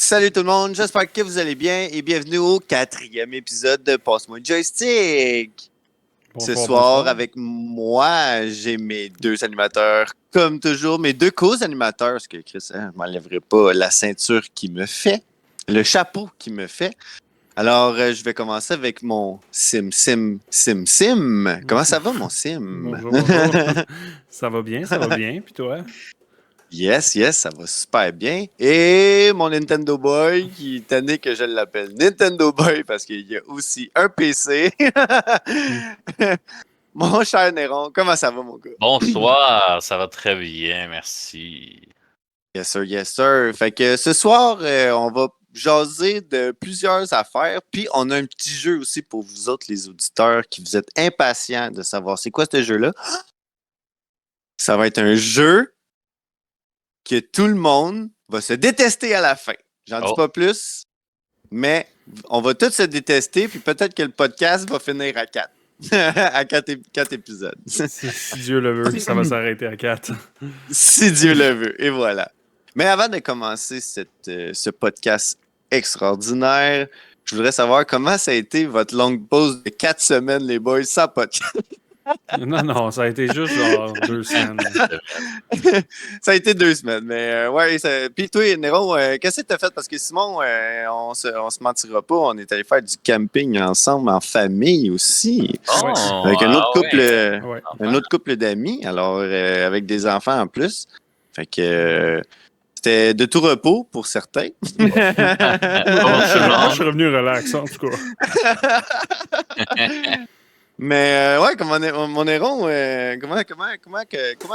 Salut tout le monde, j'espère que vous allez bien et bienvenue au 4e épisode de Passe-moi le joystick. Ce soir, avec moi, j'ai mes deux animateurs, comme toujours, mes deux co-animateurs, parce que Chris, je m'enlèverai pas la ceinture qui me fait, le chapeau qui me fait. Alors, je vais commencer avec mon Sim. Comment ça va, mon Sim? Bonjour. Ça va bien, puis toi? Yes, ça va super bien. Et mon Nintendo Boy, qui est tanné que je l'appelle Nintendo Boy parce qu'il y a aussi un PC. Mon cher Néron, comment ça va, mon gars? Bonsoir, ça va très bien, merci. Yes, sir. Fait que ce soir, on va jaser de plusieurs affaires. Puis, on a un petit jeu aussi pour vous autres, les auditeurs, qui vous êtes impatients de savoir c'est quoi ce jeu-là. Ça va être un jeu que tout le monde va se détester à la fin. J'en dis pas plus, mais on va tous se détester, puis peut-être que le podcast va finir à 4. à 4 épisodes. Si Dieu le veut, ça va s'arrêter à 4. Si Dieu le veut, et voilà. Mais avant de commencer ce podcast extraordinaire, je voudrais savoir comment ça a été votre longue pause de 4 semaines, les boys, sans podcast. Non, ça a été juste genre 2 semaines. Ça a été 2 semaines, mais ouais. Puis toi, Néron, qu'est-ce que t'as fait? Parce que Simon, on se mentira pas, on est allé faire du camping ensemble, en famille aussi. Avec un autre couple d'amis, alors avec des enfants en plus. Fait que c'était de tout repos pour certains. Je suis revenu relax, en tout cas. Mais ouais, comme mon Néron, comment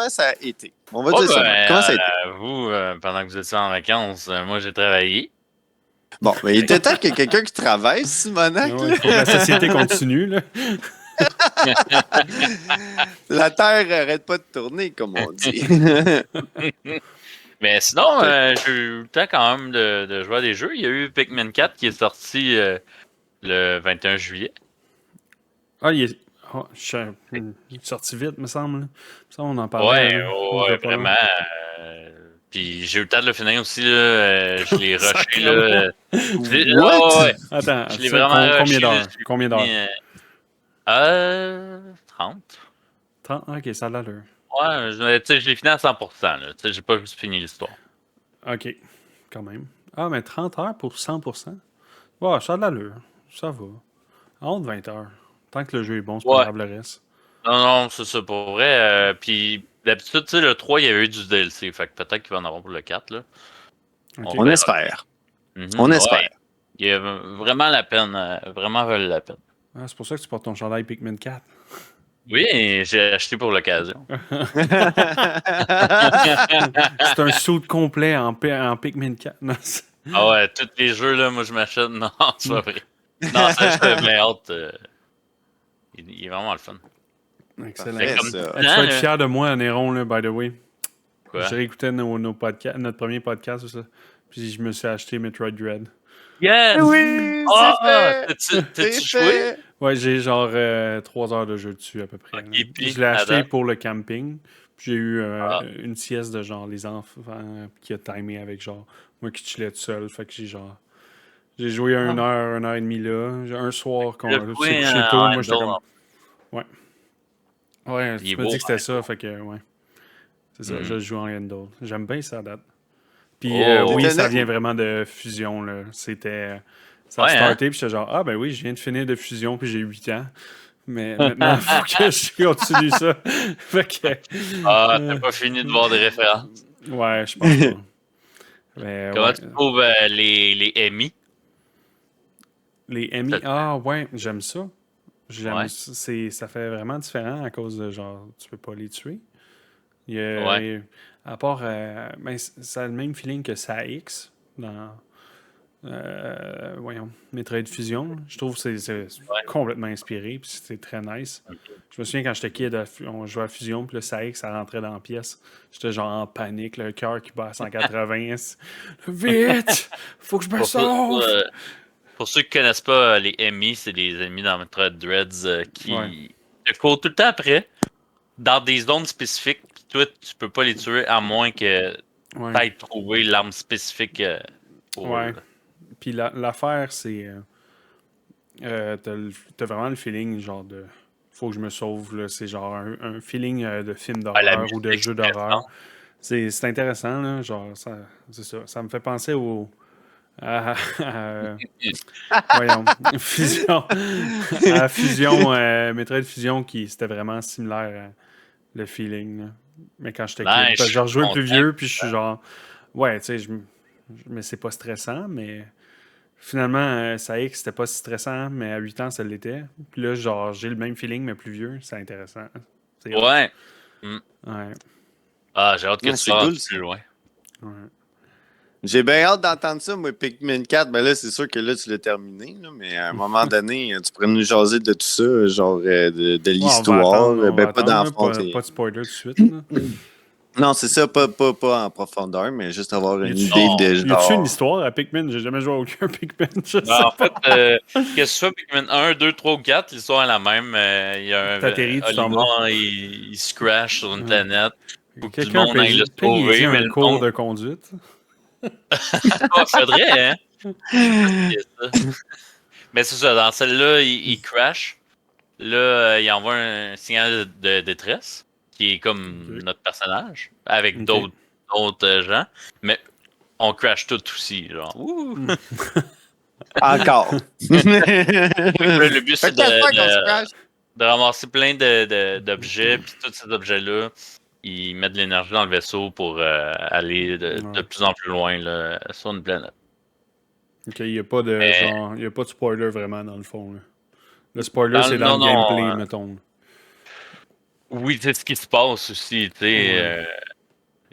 ça a été? On va dire ça. Comment ça a été? Vous, pendant que vous étiez en vacances, moi j'ai travaillé. Bon, mais il était temps qu'il y ait quelqu'un qui travaille, Simonac. Ouais, faut que la société continue, là. La Terre n'arrête pas de tourner, comme on dit. Mais sinon, j'ai eu le temps quand même de jouer à des jeux. Il y a eu Pikmin 4 qui est sorti le 21 juillet. Ah, il est sorti vite, me semble. Ça, on en parlait. Ouais, vraiment. Puis j'ai eu le temps de le finir aussi. Là, je l'ai rushé. Là. What? Attends, je l'ai vraiment combien d'heures? 30. 30? Ok, ça a l'allure. Ouais, je l'ai fini à 100%. Là. J'ai pas juste fini l'histoire. Ok, quand même. Ah, mais 30 heures pour 100%? Ouais, ça a de l'allure. Ça va. Entre 20 heures. Tant que le jeu est bon, c'est pas grave le reste. Non, c'est ça pour vrai. Puis d'habitude, tu sais, le 3, il y avait eu du DLC. Fait que peut-être qu'il va en avoir pour le 4. Là. Okay. On espère. On espère. Il y a vraiment la peine. Vraiment valu la peine. Ah, c'est pour ça que tu portes ton chandail Pikmin 4. Oui, j'ai acheté pour l'occasion. C'est un suit complet en Pikmin 4. Ah ouais, tous les jeux, là, moi, je m'achète. Non, c'est pas vrai. Non, ça, je fais bien hâte. Il est vraiment le fun. Excellent. Tu vas être fier de moi, Néron, là, by the way. Quoi? J'ai réécouté notre premier podcast, ça. Puis je me suis acheté Metroid Dread. Yes! Oui! T'as-tu joué? Ouais, j'ai genre 3 heures de jeu dessus à peu près. Okay, puis, je l'ai acheté pour le camping. Puis j'ai eu une sieste de genre les enfants qui a timé avec genre moi qui chillais tout seul. Fait que j'ai joué 1 heure, 1 heure et demie là. Un soir quand c'est couché tôt, moi j'étais comme. Ouais, tu m'as dit que c'était ça, fait que ouais. C'est ça, je joue en handle. J'aime bien ça à date. Puis oui, ça vient vraiment de Fusion là. Ça a starté, puis j'étais genre, ah ben oui, je viens de finir de Fusion, puis j'ai 8 ans. Mais maintenant, il faut que je continue ça. Fait que, t'as pas fini de voir des références. Ouais, je pense pas. Mais, comment tu trouves les Emmy? Les Emmy? Ah ouais, j'aime ça. Ça fait vraiment différent à cause de genre, tu peux pas les tuer. À part, ben, ça a le même feeling que SAX dans Metroid Fusion. Je trouve que c'est complètement inspiré, puis c'est très nice. Okay. Je me souviens quand j'étais kid, on jouait à Fusion, puis le SAX, ça rentrait dans la pièce. J'étais genre en panique, le cœur qui bat à 180. Vite! Faut que je me sauve! Pour ceux qui connaissent pas les ennemis, c'est des ennemis dans Metroid Dreads qui te courent tout le temps après, dans des zones spécifiques, puis toi, tu peux pas les tuer à moins que tu aies trouvé l'arme spécifique Ouais. Puis l'affaire, c'est... t'as vraiment le feeling, genre, de... Faut que je me sauve, là. C'est genre un feeling de film d'horreur ou de jeu d'horreur. C'est intéressant, là. Genre, c'est ça. Ça me fait penser voyons. Fusion. À Fusion, Metroid Fusion, qui c'était vraiment similaire à le feeling, là. Mais quand j'étais kid. Parce que j'ai rejoué plus vieux, puis je suis genre... Ouais, tu sais, mais c'est pas stressant, mais... Finalement, ça y est que c'était pas si stressant, mais à 8 ans, ça l'était. Puis là, genre, j'ai le même feeling, mais plus vieux. C'est intéressant. Ouais. Ouais. Ah, j'ai hâte que tu sois plus loin. Ouais. J'ai bien hâte d'entendre ça, moi, Pikmin 4. Ben là, c'est sûr que là, tu l'as terminé, là, mais à un moment donné, tu pourrais nous jaser de tout ça, genre de l'histoire. Pas d'enfant. Pas de spoiler tout de suite. Là. Non, c'est ça, pas en profondeur, mais juste avoir une idée de genre. Y a-tu une histoire à Pikmin? J'ai jamais joué à aucun Pikmin. En fait, que ce soit Pikmin 1, 2, 3 ou 4, l'histoire est la même. Il y a un Oliver, il se crash sur une planète. Faut que tout le monde aille le sauver. Mais un cours de conduite. Faudrait, hein? Mais c'est ça, dans celle-là, il crash. Là, il envoie un signal de détresse, qui est comme notre personnage, avec d'autres gens. Mais on crash tout aussi, genre. Encore. Le but, c'est de ramasser plein d'objets, puis tous ces objets-là, ils mettent de l'énergie dans le vaisseau pour aller de plus en plus loin là, sur une planète. Ok, il n'y a pas de spoiler vraiment dans le fond. Là. Le spoiler, c'est dans le gameplay, mettons. Oui, c'est ce qui se passe aussi, tu sais.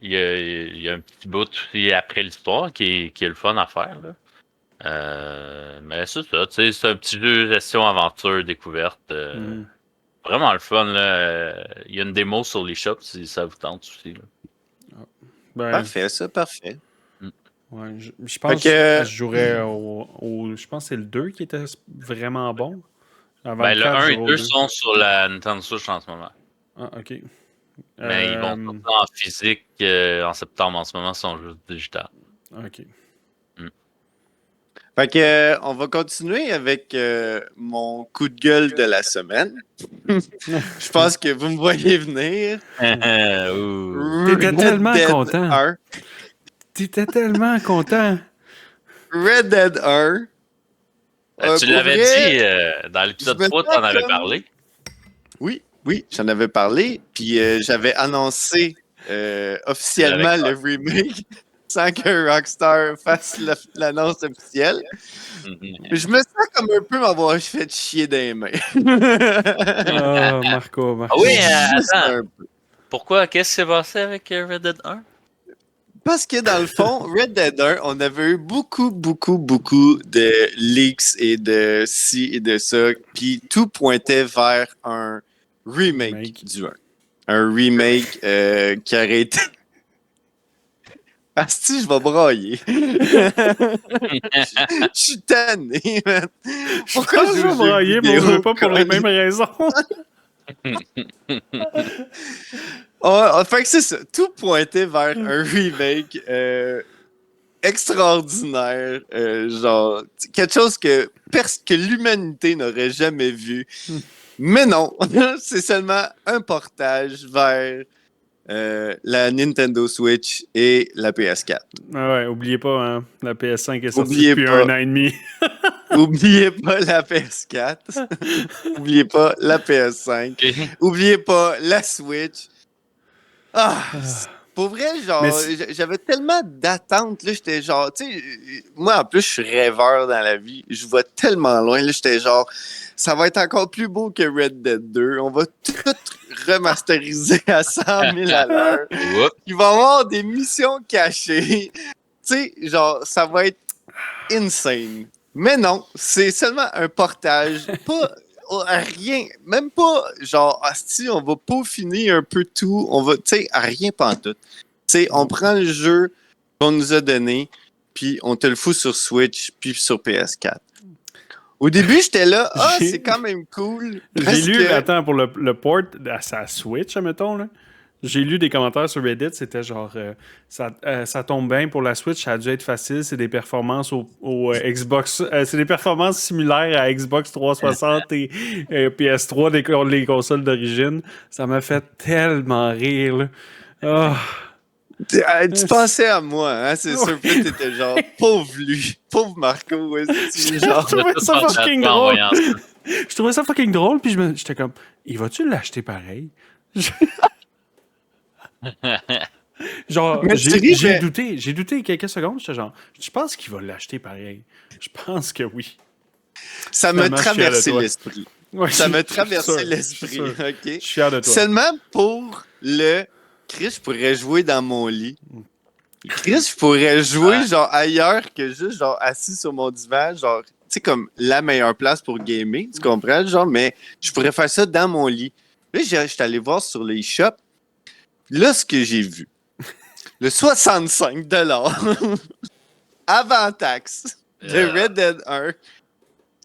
Il y a un petit bout aussi après l'histoire qui est le fun à faire, là. Mais c'est ça, tu sais, c'est un petit jeu gestion-aventure découverte. Vraiment le fun, là. Il y a une démo sur les shops si ça vous tente aussi, là. Parfait, ça, parfait. Ouais, je pense que je jouerais je pense que c'est le 2 qui était vraiment bon. Avant le 1 et 2 sont sur la Nintendo Switch en ce moment. Ah, ok. Mais ils vont sortir en physique en septembre. En ce moment, ils sont juste digital. Ok. Fait que, on va continuer avec mon coup de gueule de la semaine. Je pense que vous me voyez venir. T'étais tellement content. T'étais tellement content. Red Dead 1. Tu l'avais dit dans l'épisode 3, tu en avais parlé. Oui, j'en avais parlé. Puis j'avais annoncé officiellement le remake sans que Rockstar fasse l'annonce officielle. Je me sens comme un peu m'avoir fait chier des mains. Oh, Marco. Ah oui, attends. Pourquoi? Qu'est-ce qui s'est passé avec Red Dead 1? Parce que dans le fond, Red Dead 1, on avait eu beaucoup de leaks et de ci et de ça, puis tout pointait vers un remake du 1. Un remake qui aurait été... Asti, je vais brailler. Je suis tanné, man. Pourquoi je vais brailler, mais on ne veut pas pour les mêmes raisons? Fait que c'est ça. Tout pointait vers un remake extraordinaire. Genre, quelque chose que l'humanité n'aurait jamais vu. Mais non, c'est seulement un portage vers la Nintendo Switch et la PS4. Ah ouais, oubliez pas, hein, la PS5 est sortie depuis 1 an et demi. Oubliez pas la PS4. Oubliez pas la PS5. Oubliez pas la Switch. Pour vrai, genre, j'avais tellement d'attentes. Là, j'étais genre, tu sais, moi, en plus, je suis rêveur dans la vie. Je vois tellement loin. Là, j'étais genre, ça va être encore plus beau que Red Dead 2. On va tout remasteriser à 100 000 à l'heure. Il va y avoir des missions cachées. Tu sais, genre, ça va être insane. Mais non, c'est seulement un portage. Pas rien. Même pas, genre, asti, on va peaufiner un peu tout. On va, tu sais, à rien pantoute. Tu sais, on prend le jeu qu'on nous a donné, puis on te le fout sur Switch, puis sur PS4. Au début, j'étais là, c'est quand même cool. J'ai lu, attends, pour le port à sa Switch, mettons, là. J'ai lu des commentaires sur Reddit, c'était genre ça tombe bien pour la Switch, ça a dû être facile, c'est des performances au Xbox, c'est des performances similaires à Xbox 360 et PS3, les consoles d'origine. Ça m'a fait tellement rire. Là. Oh. Tu pensais à moi, hein, c'est sûr. Puis t'étais genre, pauvre lui, pauvre Marco. Ouais, Je trouvais ça fucking drôle. Je trouvais ça fucking drôle, puis j'étais comme, il va-tu l'acheter pareil? Genre, j'ai douté quelques secondes, j'étais genre, je pense qu'il va l'acheter pareil. Je pense que oui. Ça m'a traversé l'esprit. Ouais, ça m'a traversé l'esprit, ok? Je suis fier de toi. Seulement pour le Chris, je pourrais jouer dans mon lit. Chris, je pourrais jouer genre ailleurs que juste genre assis sur mon divan, genre, tu sais, comme la meilleure place pour gamer, tu comprends? Genre, mais je pourrais faire ça dans mon lit. Là, j'étais allé voir sur l'eShop. Là, ce que j'ai vu, le 65$ avant taxe de Red Dead 1.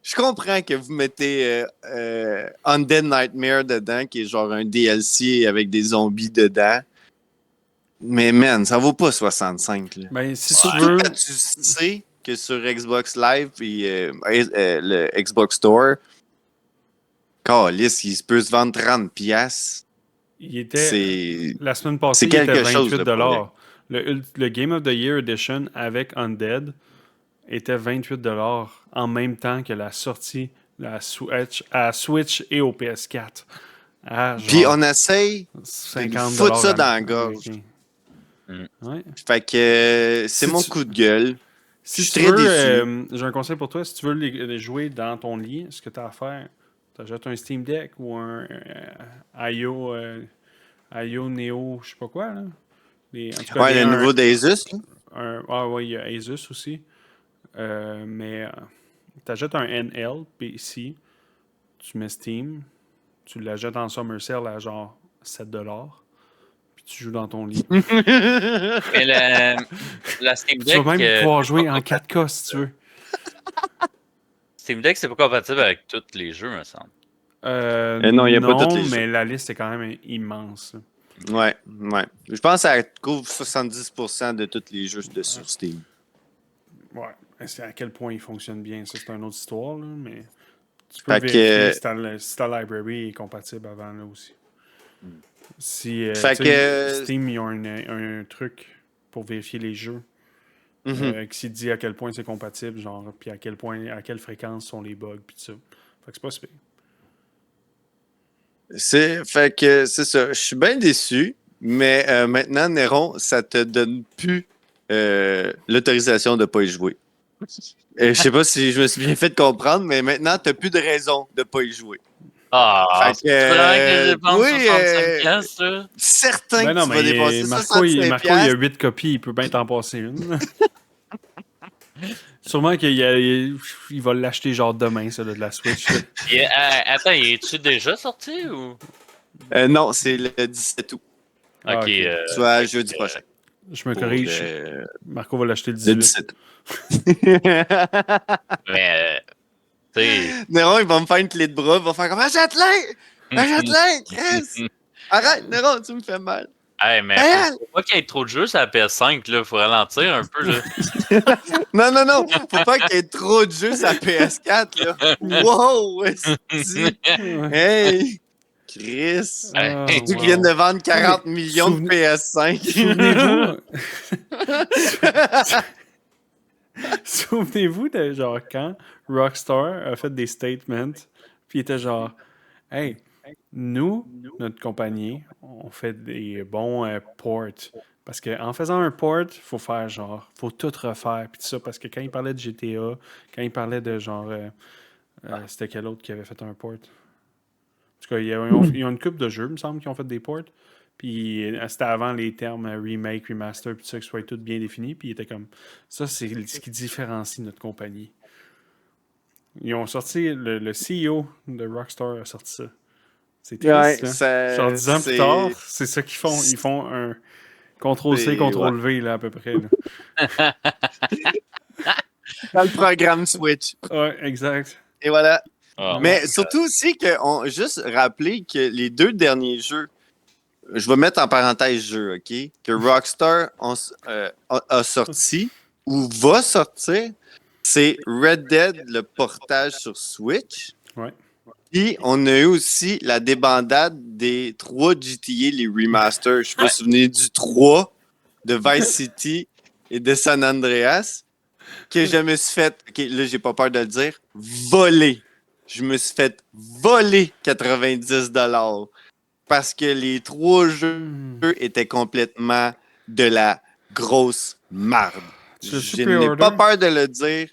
Je comprends que vous mettez Undead Nightmare dedans, qui est genre un DLC avec des zombies dedans. Mais man, ça vaut pas 65. Là. Ben, si surtout quand tu sais que sur Xbox Live et le Xbox Store, câlisse, il peut se vendre 30$. Il était la semaine passée, il était 28$. Le Game of the Year Edition avec Undead était 28$ en même temps que la sortie à Switch et au PS4. Puis on essaye de foutre ça dans la gorge. Ouais. Fait que c'est mon coup de gueule. Si tu veux, j'ai un conseil pour toi. Si tu veux les jouer dans ton lit, ce que tu as à faire, tu achètes un Steam Deck ou un IO Neo, je sais pas quoi. Là. En tout cas, le nouveau d'Asus. Oui, il y a Asus aussi. Mais tu achètes un NL PC, tu mets Steam, tu l'achètes en Summer Sale à genre 7$. Tu joues dans ton lit. Mais la Steam Deck... Tu vas même pouvoir jouer en 4K si tu veux. Steam Deck, c'est pas compatible avec tous les jeux, me semble. Non, il n'y a pas tous les jeux. Mais la liste est quand même immense. Ouais. Je pense que ça couvre 70% de tous les jeux sur Steam. Ouais. À quel point il fonctionne bien, ça, c'est une autre histoire, là, mais tu peux vérifier si ta library est compatible avant, là, aussi. Si Steam, ils ont un truc pour vérifier les jeux qui dit à quel point c'est compatible, genre, puis à quelle fréquence sont les bugs, puis tout ça. Fait que c'est pas super. Fait que c'est ça. Je suis bien déçu, mais maintenant, Néron, ça te donne plus l'autorisation de ne pas y jouer. Je sais pas si je me suis bien fait comprendre, mais maintenant, tu n'as plus de raison de ne pas y jouer. Ah, c'est vrai que je dépense 65$, ça? Certain que tu vas dépenser 65$. Marco, il y a 8 copies, il peut bien t'en passer une. Sûrement qu'il va l'acheter genre demain, ça, de la Switch. Attends, est-tu déjà sorti ou? Non, c'est le 17 août. Ok. Soit jeudi prochain. Je me corrige. Marco va l'acheter le 18 août. Mais... Néron, il va me faire une clé de bras, il va faire comme achète-le! Achète-le! Chris! Arrête, Néron, tu me fais mal. Hey, mais faut pas qu'il y ait trop de jeux sur la PS5, là. Faut ralentir un peu, là. Non. Faut pas qu'il y ait trop de jeux sur la PS4, là. Wow! Hey! Chris! Tu viens de vendre 40 millions de PS5. Souvenez-vous de genre quand Rockstar a fait des statements, puis il était genre, hey, nous, notre compagnie, on fait des bons ports. Parce qu'en faisant un port, faut faire genre, faut tout refaire, puis tout ça. Parce que quand il parlait de GTA, quand il parlait de genre, c'était quel autre qui avait fait un port? En tout cas, ils ont une couple de jeux, il me semble, qui ont fait des ports. Puis c'était avant les termes remake, remaster, puis tout ça, que ce soit tout bien défini. Puis il était comme, ça, c'est ce qui différencie notre compagnie. Ils ont sorti, le CEO de Rockstar a sorti ça. C'est triste, là. Genre 10 ans plus tard, c'est ça qu'ils font. Ils font un CTRL-C, CTRL-V, là, à peu près. Là. Dans le programme Switch. Ouais, exact. Et voilà. Mais surtout aussi, juste rappeler que les 2 derniers jeux je vais mettre en parenthèse jeu, OK? Que Rockstar a sorti ou va sortir, c'est Red Dead, le portage sur Switch. Ouais. Puis, on a eu aussi la débandade des 3 GTA, les remasters. Je sais pas si vous souvenez du 3, de Vice City et de San Andreas, que je me suis fait, OK, là, j'ai pas peur de le dire, voler. Je me suis fait voler 90$ parce que les 3 jeux étaient complètement de la grosse marde. Je n'ai pas peur de le dire.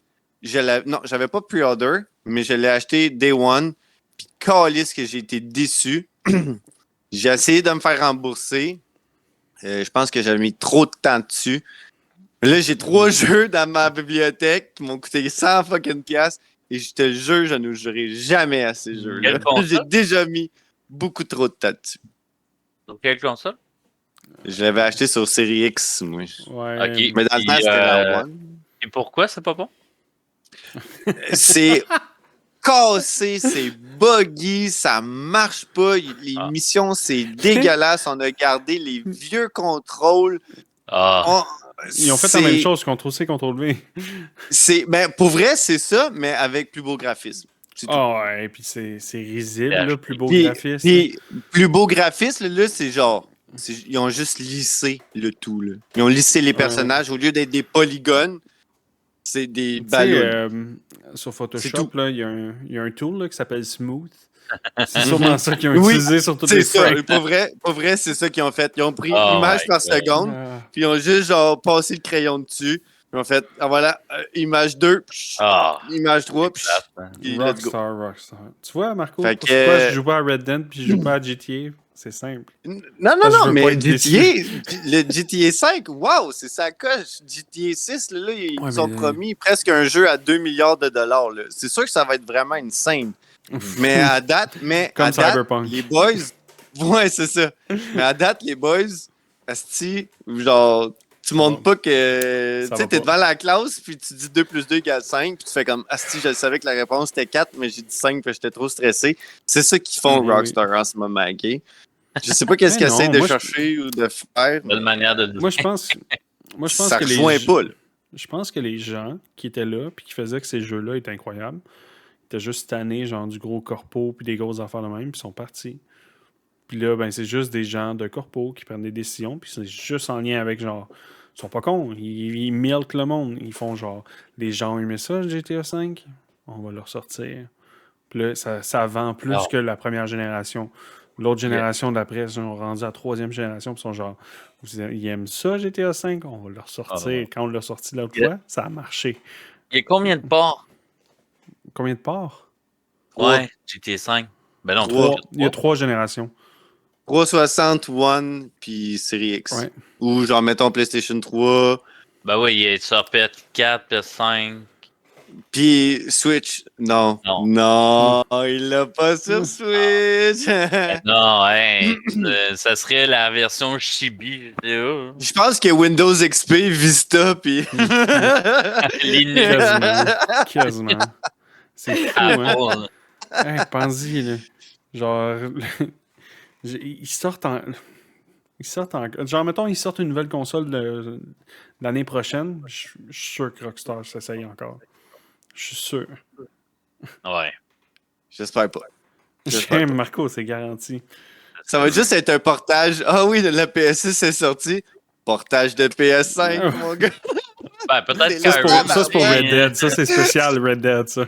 Non, j'avais pas pre-order, mais je l'ai acheté day one. Puis calisse que j'ai été déçu. J'ai essayé de me faire rembourser. Je pense que j'avais mis trop de temps dessus. Là, j'ai 3 jeux dans ma bibliothèque qui m'ont coûté 100 fucking piastres. Et je te jure, je ne jouerai jamais à ces jeux-là. J'ai déjà mis beaucoup trop de temps dessus. Sur quelle console? Je l'avais acheté sur Series X, moi. Ouais. Ok. Mais dans le temps, c'était la One. Et pourquoi c'est pas bon? C'est cassé, c'est buggy, ça marche pas. Les missions, c'est dégueulasse. On a gardé les vieux contrôles. Ils ont fait la même chose, CTRL-C, CTRL-V. Ben, pour vrai, c'est ça, mais avec plus beau graphisme. Ouais, et puis c'est risible, là, plus beau graphisme. Puis, plus beau graphisme, là, c'est genre... Ils ont juste lissé le tout, là. Ils ont lissé les personnages. Au lieu d'être des polygones, c'est des ballons. Sur Photoshop, là, il y a un tool là, qui s'appelle Smooth. C'est sûrement ça qu'ils ont utilisé sur toutes les frames. C'est ça. Pour vrai, c'est ça qu'ils ont fait. Ils ont pris image par seconde, puis ils ont juste genre passé le crayon dessus. Ils ont fait, voilà, image 2, image 3, puis Rockstar. Tu vois, Marco, pourquoi je joue pas à Red Dead puis je joue pas à GTA? C'est simple. Non, mais le GTA 5, wow, c'est sa coche. GTA 6, là, ils ont promis presque un jeu à 2 milliards de dollars. Là. C'est sûr que ça va être vraiment une scène. Mais à date, les boys... Ouais, c'est ça. Mais à date, les boys, asti, genre... Tu montres pas que... Tu sais, t'es devant la classe, puis tu dis 2 plus 2 égale 5, puis tu fais comme, asti, je savais que la réponse était 4, mais j'ai dit 5, puis j'étais trop stressé. C'est ça qu'ils font Rockstar en ce moment, OK? Je sais pas qu'est-ce qu'ils essaient de chercher ou de faire. Bonne manière de Moi, je pense ça que rejoint pas, là. Je pense que les gens qui étaient là puis qui faisaient que ces jeux-là étaient incroyables, étaient juste tannés, genre du gros corpo puis des grosses affaires de même, puis sont partis. Puis là, ben c'est juste des gens de corpo qui prennent des décisions, puis c'est juste en lien avec genre... Ils sont pas cons, ils milkent le monde. Ils font genre, les gens ont aimé ça, GTA V, on va leur sortir. Puis là, ça vend plus que la première génération. L'autre génération d'après, ils sont rendus à la 3e génération, puis ils sont genre, ils aiment ça, GTA V, on va leur sortir. Quand on l'a sorti l'autre fois, ça a marché. Il y a combien de ports? Combien de ports? Ouais, GTA V. Ben non, 3. Il y a 3 générations. 360, One, puis Series X. Ouais. Ou genre, mettons PlayStation 3. Ben oui, il y a ça PS4, PS5. Puis Switch, non, il l'a pas sur Switch. Non, ça serait la version chibi. Je pense que Windows XP, Vista, puis... Quasiment. C'est fou, hein? Hey, pense-y, là. Genre... Ils sortent en... Genre, mettons, ils sortent une nouvelle console l'année prochaine. Je suis sûr que Rockstar s'essaye encore. Je suis sûr. Ouais. J'espère pas. J'aime Marco, c'est garanti. Ça va juste être un portage. Ah oui, la PS6 est sorti. Portage de PS5, mon gars. Ben, peut-être ça, c'est pour Red Dead. Ça, c'est spécial, Red Dead, ça.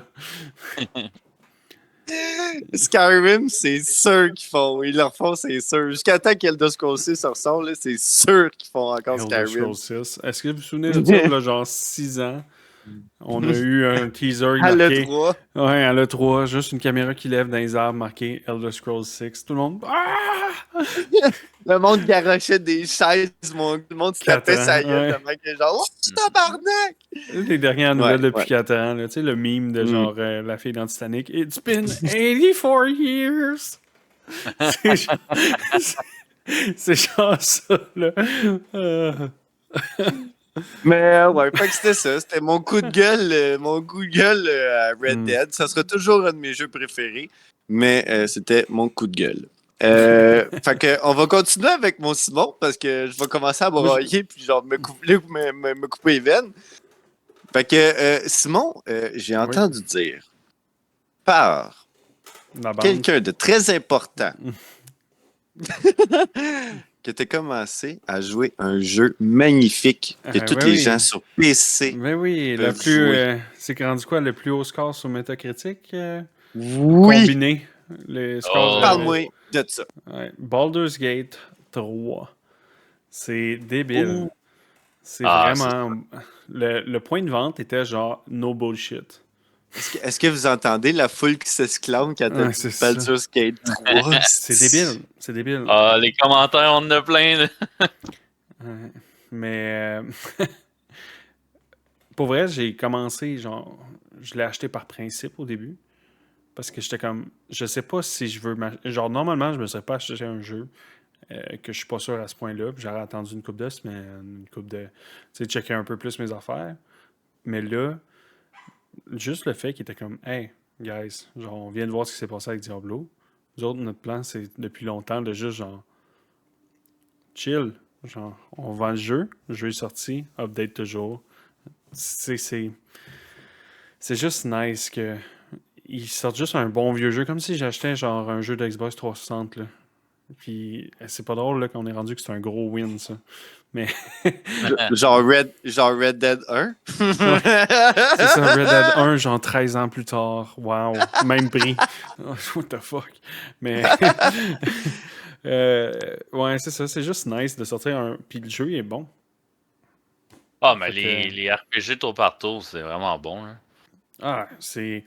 Skyrim, c'est sûr qu'ils font. Ils le refont, c'est sûr. Jusqu'à temps qu'Elder Scrolls 6 ressort, là, c'est sûr qu'ils font encore Skyrim. Elder Scrolls 6. Est-ce que vous vous souvenez de ça, là, genre 6 ans? On a eu un teaser à marqué... l'E3. Ouais, à l'E3. Juste une caméra qui lève dans les arbres marqué Elder Scrolls 6. Tout le monde... Ah! Le monde garochait des chaises, tout le monde se tapait sa gueule. Ouais. Genre, oh, tu tabarnak! Les dernières nouvelles depuis 4 ans. Là, tu sais, le meme de genre la fille dans Titanic. It's been 84 years! C'est genre ça, là. Mais ouais, fait que c'était ça. C'était mon coup de gueule, à Red Dead. Ça sera toujours un de mes jeux préférés, mais c'était mon coup de gueule. Fait que on va continuer avec mon Simon parce que je vais commencer à broyer puis genre me couper les veines. Fait que Simon, j'ai entendu dire par quelqu'un de très important que tu as commencé à jouer un jeu magnifique que tous les gens sur PC mais oui, peuvent jouer. c'est rendu quoi, le plus haut score sur Metacritic? Oui! Combiné. Les scores Parle-moi de ça. Ouais. Baldur's Gate 3. C'est débile. C'est vraiment... Le point de vente était genre no bullshit. Est-ce que vous entendez la foule qui s'exclame quand elle dit Baldur's Gate 3? C'est débile. C'est débile. Les commentaires, on en a plein. Mais pour vrai, j'ai commencé, genre, je l'ai acheté par principe au début. Parce que j'étais comme, je sais pas si je veux... Genre, normalement, je me serais pas acheté un jeu que je suis pas sûr à ce point-là. Puis j'aurais attendu une coupe de semaines, une coupe de... Tu sais, checker un peu plus mes affaires. Mais là, juste le fait qu'il était comme, hey, guys, genre, on vient de voir ce qui s'est passé avec Diablo. Nous autres, notre plan, c'est depuis longtemps de juste, genre, chill. Genre, on vend le jeu est sorti, update toujours. C'est juste nice que ils sortent juste un bon vieux jeu, comme si j'achetais genre un jeu de Xbox 360 là. Puis c'est pas drôle là qu'on est rendu que c'est un gros win ça. Mais genre Red Dead 1. C'est ça, Red Dead 1 genre 13 ans plus tard. Wow, même prix. What the fuck. Mais ouais, c'est ça, c'est juste nice de sortir un puis le jeu est bon. Ah, mais les RPG tour par tour, c'est vraiment bon. Hein. Ah, c'est...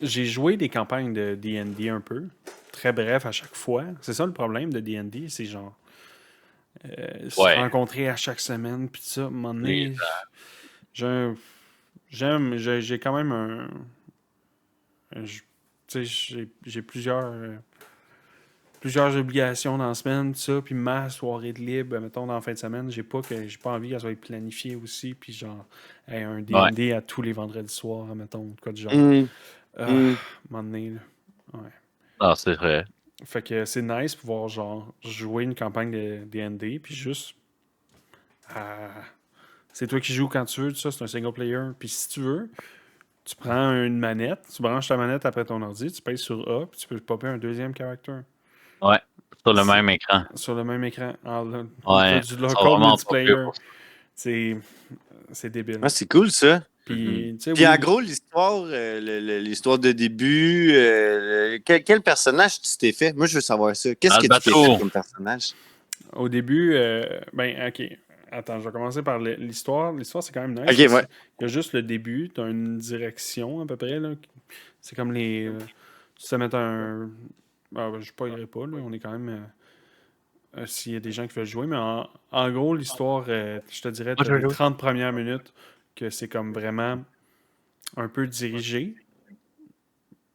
J'ai joué des campagnes de D&D un peu. Très bref à chaque fois. C'est ça le problème de D&D, c'est genre... se rencontrer à chaque semaine, puis ça, à un moment donné... J'ai quand même tu sais, j'ai plusieurs obligations dans la semaine, tout ça, puis ma soirée de libre, mettons, dans la fin de semaine, j'ai pas envie qu'elle soit planifiée aussi, puis genre, un D&D à tous les vendredis soirs, mettons, quoi du genre. À un moment donné, là. Ouais. Ah, c'est vrai. Fait que c'est nice de pouvoir, genre, jouer une campagne de D&D, puis juste... c'est toi qui joues quand tu veux, tout ça, c'est un single player. Puis si tu veux, tu prends une manette, tu branches ta manette après ton ordi, tu pèses sur A, puis tu peux popper un deuxième caractère. Ouais, sur le même écran. Sur le même écran. Du local multiplayer. C'est débile. Ah, c'est cool, ça. Puis, en gros, l'histoire de début, quel personnage tu t'es fait? Moi, je veux savoir ça. Qu'est-ce que tu t'es fait comme personnage? Au début, ok. Attends, je vais commencer par l'histoire. L'histoire, c'est quand même nice. Okay, ouais. Il y a juste le début. Tu as une direction, à peu près. Là. C'est comme les... tu sais mettre un... je ne spoilerai pas. Là. On est quand même... s'il y a des gens qui veulent jouer. Mais en gros, l'histoire, je te dirais, tu as les 30 premières minutes que c'est comme vraiment un peu dirigé.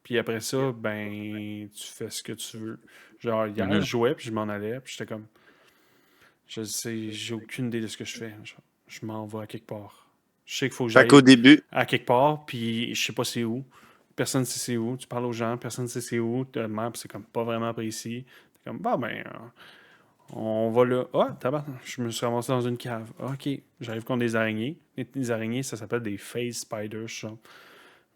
Puis après ça, ben, tu fais ce que tu veux. Genre, hier, je jouais, puis je m'en allais, puis j'étais comme... Je sais, j'ai aucune idée de ce que je fais. Je m'en vais à quelque part. Je sais qu'il faut que j'aille au début, à quelque part, puis je sais pas c'est où. Personne ne sait c'est où. Tu parles aux gens, personne ne sait c'est où. La map, c'est comme pas vraiment précis. T'es comme, on va là. Ah, je me suis ramassé dans une cave. Ok, j'arrive contre des araignées. Les araignées, ça s'appelle des phase spiders. Je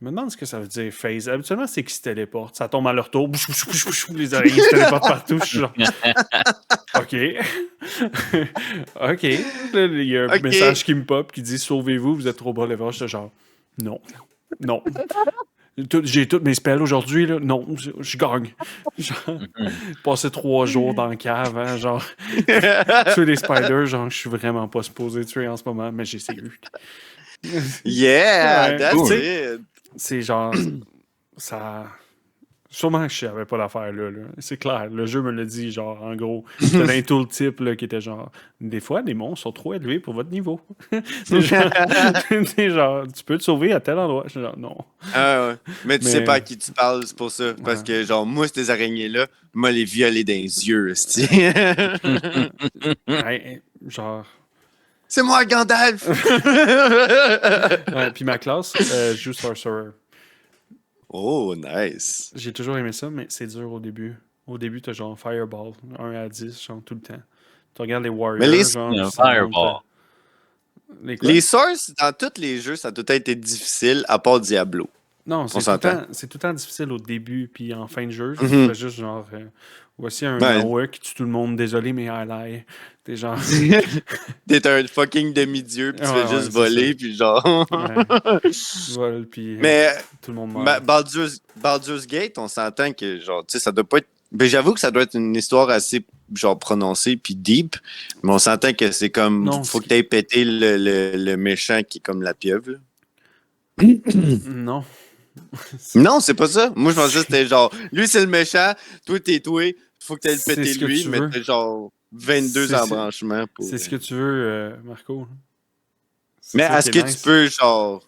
me demande ce que ça veut dire phase. Habituellement, c'est qu'ils se téléportent. Ça tombe à leur tour. Les araignées se téléportent partout. Je suis genre... OK. OK. Là, il y a un message qui me pop qui dit sauvez-vous, vous êtes trop bas level. J'étais genre non. J'ai tous mes spells aujourd'hui, là. Non, je gagne. Passer 3 jours dans le cave, hein, genre. Tuer des spiders, genre, je suis vraiment pas supposé tuer en ce moment, mais j'ai essayé. Yeah, that's it. C'est genre, ça... Sûrement que je savais pas l'affaire là. C'est clair, le jeu me l'a dit, genre, en gros. C'était un tooltip là, qui était genre, des fois, les monstres sont trop élevés pour votre niveau. C'est genre, tu peux te sauver à tel endroit. Je suis genre, non. Ah ouais. Mais tu sais pas à qui tu parles, c'est pour ça. Parce que, genre, moi, ces araignées-là, moi, les violer dans les yeux, genre... C'est moi, Gandalf! Puis ma classe, je joue Sorcerer. Oh, nice. J'ai toujours aimé ça, mais c'est dur au début. Au début, t'as genre Fireball, 1 à 10, genre tout le temps. Tu regardes les Mais Warriors, genre, puis ça monte. Fireball. Les quoi? Les Source, dans tous les jeux, ça a tout été difficile, à part Diablo. Non, On c'est tout, s'entend. c'est tout le temps difficile au début, puis en fin de jeu, tu Mhm. fais juste genre, voici un Ouais. AOE qui tue tout le monde, désolé, mais highlight. T'es genre. T'es un fucking demi-dieu, puis tu fais Ouais, juste c'est ça. voler, puis genre. Ouais. Tu voles, puis Mais tout le monde meurt. Baldur's Gate, on s'entend que, genre, tu sais, ça doit pas être. Ben, j'avoue que ça doit être une histoire assez, genre, prononcée puis deep, mais on s'entend que c'est comme. Non, Faut que t'aies pété le méchant qui est comme la pieuvre, là. Non. Non, c'est pas ça. Moi, je pensais que c'était genre, lui, c'est le méchant, toi, t'es toi, faut que t'aies le C'est pété ce que lui, tu mais veux. t'as genre 22 C'est- embranchements pour. C'est ce que tu veux, Marco. C'est Mais ça est-ce qui est que tu nice. peux, genre,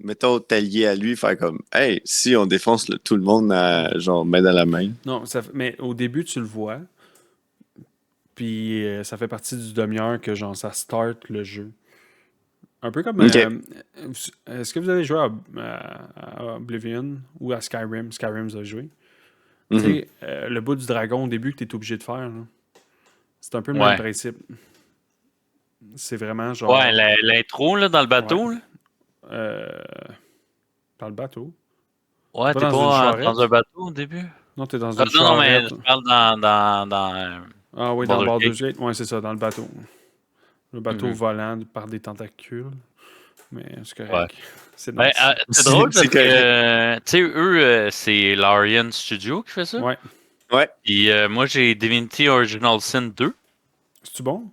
mettons, t'allier à lui, faire comme, hey, si on défonce tout le monde, genre, main dans la main. Non, mais au début, tu le vois. Puis ça fait partie du demi-heure que genre ça start le jeu. Un peu comme. Ok. Est-ce que vous avez joué à Oblivion ou à Skyrim? Skyrim, vous avez joué. Tu Mhm. sais, le bout du dragon au début que tu es obligé de faire, là. C'est un peu le même Ouais. principe. C'est vraiment genre. Ouais, l'intro là, dans le bateau. Ouais. Là. Dans le bateau. Ouais, Pas t'es dans une pas charrette? dans un bateau au début? Non, t'es dans une Non, mais charrette. je parle dans Ah oui, dans Baldur's Baldur's Gate. Gate. Ouais, c'est ça, dans le bateau. Le bateau Mhm. volant par des tentacules. Mais c'est Ouais. correct. C'est Ben, nice. c'est drôle parce C'est correct. que, tu sais, eux, c'est Larian Studio qui fait ça. Ouais. Ouais. Puis moi, j'ai Divinity Original Sin 2. C'est-tu bon?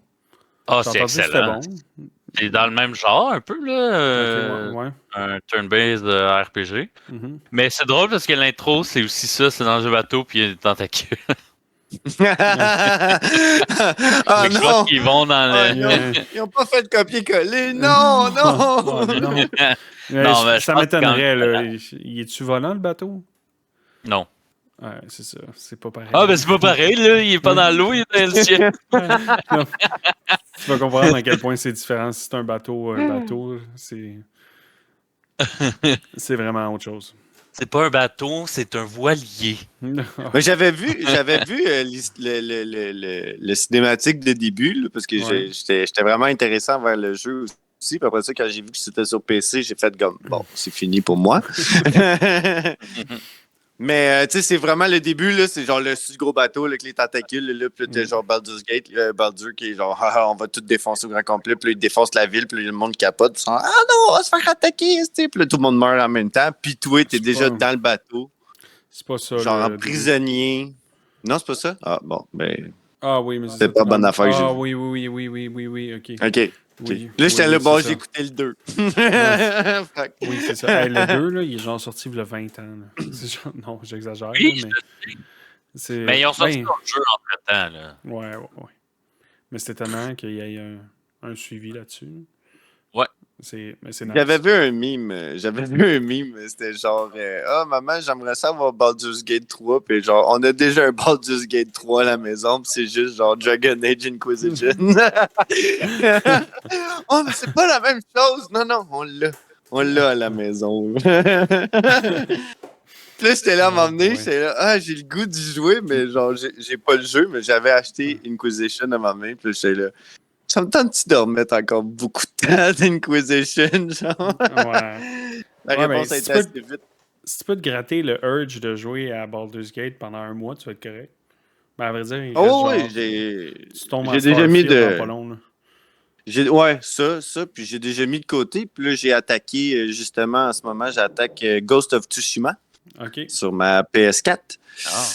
Ah, J'ai c'est entendu que c'était excellent. bon. C'est dans le même genre, un peu, là. Ok, ouais. Un turn-based RPG. Mhm. Mais c'est drôle parce que l'intro, c'est aussi ça. C'est dans un bateau, puis il y a des tentacules. Ah Fait que je pense non! qu'ils vont dans Ah le. non! Ils ont pas fait de copier-coller! Non! Non! Oh, non. Non, mais je Ça pense m'étonnerait, quand même là. Il est-tu volant, le bateau? Non. Ouais, c'est ça. C'est pas pareil. Ah, ben c'est pas pareil, là. Il est pas Ouais. dans l'eau, il est dans le ciel. Non. Tu vas comprendre à quel point c'est différent. Si c'est un bateau, c'est vraiment autre chose. C'est pas un bateau, c'est un voilier. Mais j'avais vu le cinématique de début, là, parce que Ouais. j'étais vraiment intéressé vers le jeu aussi. Puis après ça, quand j'ai vu que c'était sur PC, j'ai fait comme, bon, c'est fini pour moi. Mais tu sais, c'est vraiment le début, là, c'est genre le gros bateau là, avec les tentacules, là, puis là, t'as genre Baldur's Gate, Baldur qui est genre, on va tout défoncer au grand complet, puis là, il défonce la ville, puis là, le monde capote, puis ils sont, ah non, on va se faire attaquer, tu sais, puis là, tout le monde meurt en même temps, puis toi, t'es C'est déjà pas- dans le bateau, C'est pas ça, genre en le début. prisonnier. Non, c'est pas ça? Ah, bon, ben, Ah oui, mais c'est c'est ça. pas bonne affaire que j'ai Ah vue. oui, ok. OK. Oui, Là, j'étais oui, là, bon, c'est j'ai ça. écouté le 2. Oui, c'est ça. Hey, le 2, là, il est genre sorti il y a 20 ans. Là. C'est genre... Non, j'exagère, Oui, là, mais c'est... mais ils ont sorti Ben, leur jeu entre-temps, là. ouais. Mais c'est étonnant qu'il y ait un suivi là-dessus. Ouais. Mais c'est nice. J'avais vu un meme, c'était genre, ah, maman, j'aimerais ça avoir Baldur's Gate 3, puis genre, on a déjà un Baldur's Gate 3 à la maison, puis c'est juste genre Dragon Age Inquisition. Oh, mais c'est pas la même chose! Non, on l'a à la maison. Puis là, j'étais là à m'emmener, Ouais. j'étais là, ah, j'ai le goût d'y jouer, mais genre, j'ai pas le jeu, mais j'avais acheté Inquisition à ma main, puis j'étais là, ça me tente-tu de remettre encore beaucoup de temps d'Inquisition, genre? Ouais. La Ouais, réponse mais a si été tu assez peux- vite. Si tu peux te gratter le urge de jouer à Baldur's Gate pendant un mois, tu vas être correct. Ben, à vrai dire, il reste Oh genre... oui, Tu tombes en j'ai déjà mis Starfield dans de... pas long, là. Ouais, ça, puis j'ai déjà mis de côté, puis là, j'ai attaqué, justement, en ce moment, j'attaque Ghost of Tsushima OK. sur ma PS4. Ah.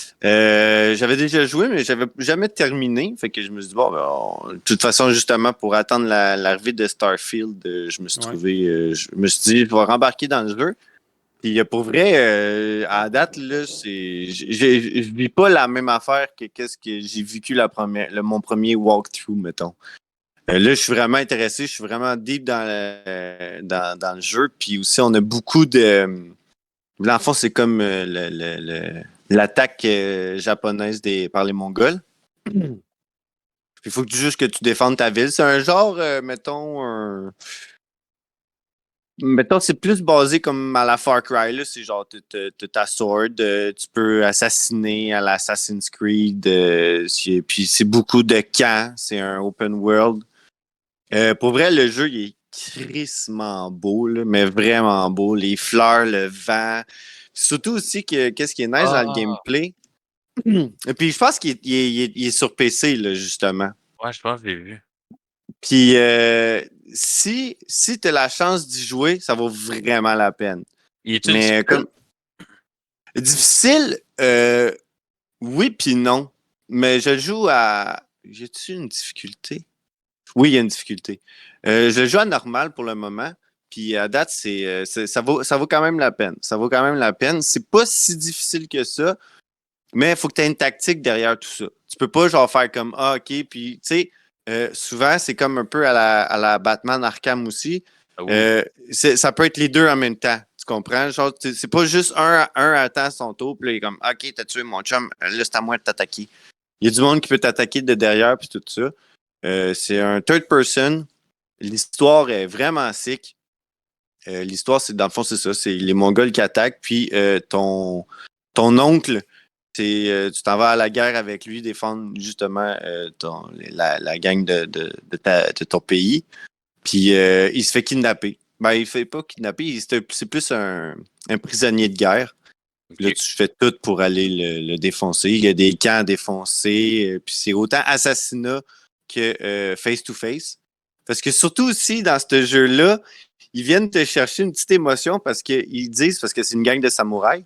J'avais déjà joué, mais j'avais jamais terminé. Fait que je me suis dit, bon, de toute façon, justement, pour attendre l'arrivée de Starfield, je me suis Ouais. trouvé, je me suis dit, je vais rembarquer dans le jeu. Puis pour vrai, à date, là, je vis pas la même affaire que qu'est-ce que j'ai vécu mon premier walkthrough, mettons. Là, je suis vraiment intéressé, je suis vraiment deep dans le jeu. Puis aussi, on a beaucoup de... Dans le fond, c'est comme l'attaque japonaise par les Mongols. Il faut juste que tu défendes ta ville. C'est un genre, mettons, mettons, c'est plus basé comme à la Far Cry, là. C'est genre, t'as ta sword, tu peux assassiner à l'Assassin's Creed, puis c'est beaucoup de camps, c'est un open world. Pour vrai, le jeu, il est crissement beau, là, mais vraiment beau. Les fleurs, le vent. Surtout aussi que qu'est-ce qui est nice dans le gameplay. Et puis je pense qu'il est sur PC, là, justement. Ouais, je pense que je l'ai vu. Puis si tu as la chance d'y jouer, ça vaut vraiment la peine. Il est-tu Mais difficile? comme difficile, oui puis non. Mais je joue à. J'ai-tu une difficulté? Oui, il y a une difficulté. Je joue à normal pour le moment. Puis à date, ça vaut quand même la peine. Ça vaut quand même la peine. C'est pas si difficile que ça, mais il faut que tu aies une tactique derrière tout ça. Tu peux pas genre faire comme ah, OK, puis tu sais, souvent, c'est comme un peu à la Batman Arkham aussi. Ah oui. Ça peut être les deux en même temps. Tu comprends? Genre, c'est pas juste un attend son tour, puis là, il est comme OK, t'as tué mon chum, là, c'est à moi de t'attaquer. Il y a du monde qui peut t'attaquer de derrière, puis tout ça. C'est un third person. L'histoire est vraiment sick. L'histoire, dans le fond, c'est ça. C'est les Mongols qui attaquent, puis ton oncle, tu t'en vas à la guerre avec lui, défendre justement la gang de ton pays. Puis il se fait kidnapper. Ben, il fait pas kidnapper, c'est plus un prisonnier de guerre. Puis là, tu fais tout pour aller le défoncer. Il y a des camps à défoncer. Puis c'est autant assassinat que face-to-face. Parce que surtout aussi, dans ce jeu-là, ils viennent te chercher une petite émotion parce que c'est une gang de samouraïs.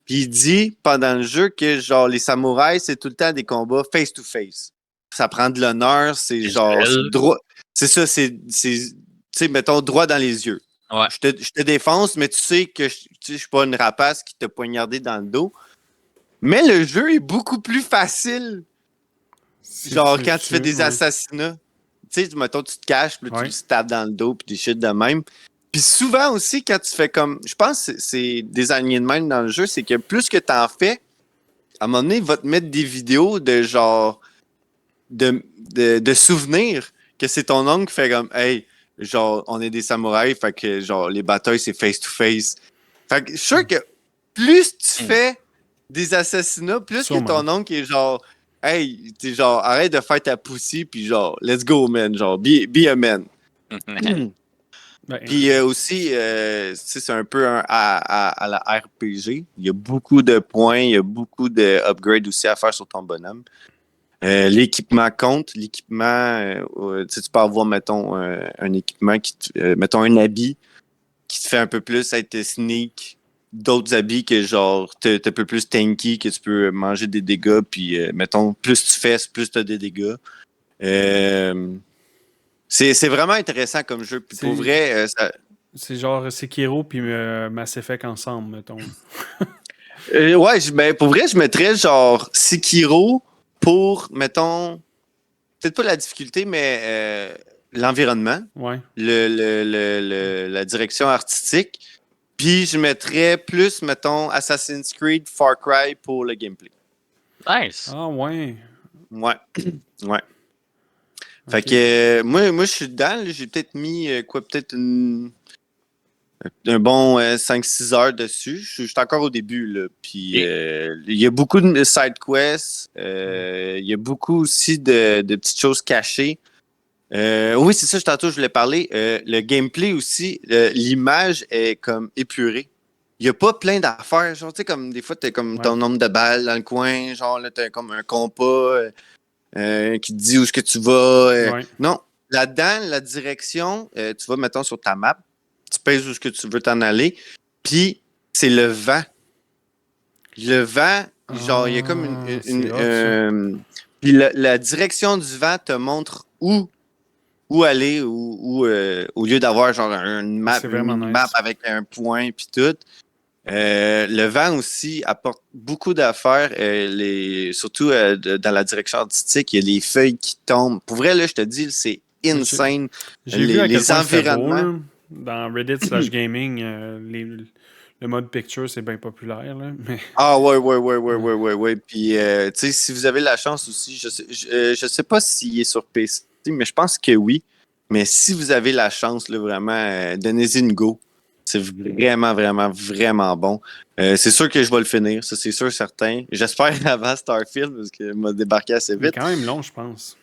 Puis il dit pendant le jeu que genre les samouraïs, c'est tout le temps des combats face-to-face. Ça prend de l'honneur, c'est genre c'est droit. C'est ça, tu sais, mettons, droit dans les yeux. Ouais. Je te défonce, mais tu sais que je suis pas une rapace qui t'a poignardé dans le dos. Mais le jeu est beaucoup plus facile. Genre quand tu fais des assassinats. Tu sais, mettons, tu te caches, puis tu te tapes dans le dos, puis des shit de même. Puis souvent aussi, quand tu fais comme. Je pense que c'est des alignés de même dans le jeu, c'est que plus que t'en fais, à un moment donné, il va te mettre des vidéos de genre. de souvenirs que c'est ton oncle qui fait comme hey, genre, on est des samouraïs, fait que genre, les batailles, c'est face-to-face. Fait que je suis sûr que plus tu fais des assassinats, plus que ton oncle est genre hey, t'es genre, arrête de faire ta poussie, puis genre, let's go, man, genre, be a man. Puis aussi, c'est un peu à la RPG. Il y a beaucoup de points, il y a beaucoup d'upgrades aussi à faire sur ton bonhomme. L'équipement compte. L'équipement, tu peux avoir, mettons, un équipement mettons, un habit qui te fait un peu plus être sneak. D'autres habits que genre, t'es un peu plus tanky, que tu peux manger des dégâts, puis mettons, plus tu fesses, plus tu as des dégâts. C'est vraiment intéressant comme jeu. Puis pour vrai, c'est genre Sekiro puis Mass Effect ensemble, mettons. Ouais, pour vrai, je mettrais genre Sekiro pour, mettons, peut-être pas la difficulté, mais l'environnement, ouais. la direction artistique. Puis je mettrais plus, mettons, Assassin's Creed, Far Cry pour le gameplay. Nice. Ah ouais. Ouais. Ouais. Fait que moi je suis dedans. J'ai peut-être mis peut-être un bon 5-6 heures dessus. Je suis encore au début. Là. Puis il y a beaucoup de side quests. Il y a beaucoup aussi de petites choses cachées. Oui, c'est ça, tantôt je voulais parler. Le gameplay aussi, l'image est comme épurée. Il n'y a pas plein d'affaires. Genre, tu sais, comme des fois, tu as comme ton nombre de balles dans le coin. Genre, là, tu as comme un compas qui te dit où est-ce que tu vas. Non, là-dedans, la direction, tu vas, mettons, sur ta map. Tu pèses où est-ce que tu veux t'en aller. Puis, c'est le vent. Le vent, genre, il y a comme puis la direction du vent te montre où aller au lieu d'avoir genre une map avec un point puis tout. Le vent aussi apporte beaucoup d'affaires, surtout dans la direction artistique. Il y a les feuilles qui tombent. Pour vrai, là, je te dis, c'est insane. J'ai vu à quel point environnements. Beau, dans Reddit/gaming, le mode picture, c'est bien populaire. Là, mais... Ah ouais. Puis, tu sais, si vous avez la chance aussi, je sais pas s'il est sur PC, mais je pense que oui. Mais si vous avez la chance, là, vraiment, donnez-y une go. C'est vraiment, vraiment, vraiment bon. C'est sûr que je vais le finir, ça c'est sûr, certain. J'espère avant Starfield, parce qu'il m'a débarqué assez Il est vite. quand même long, je pense.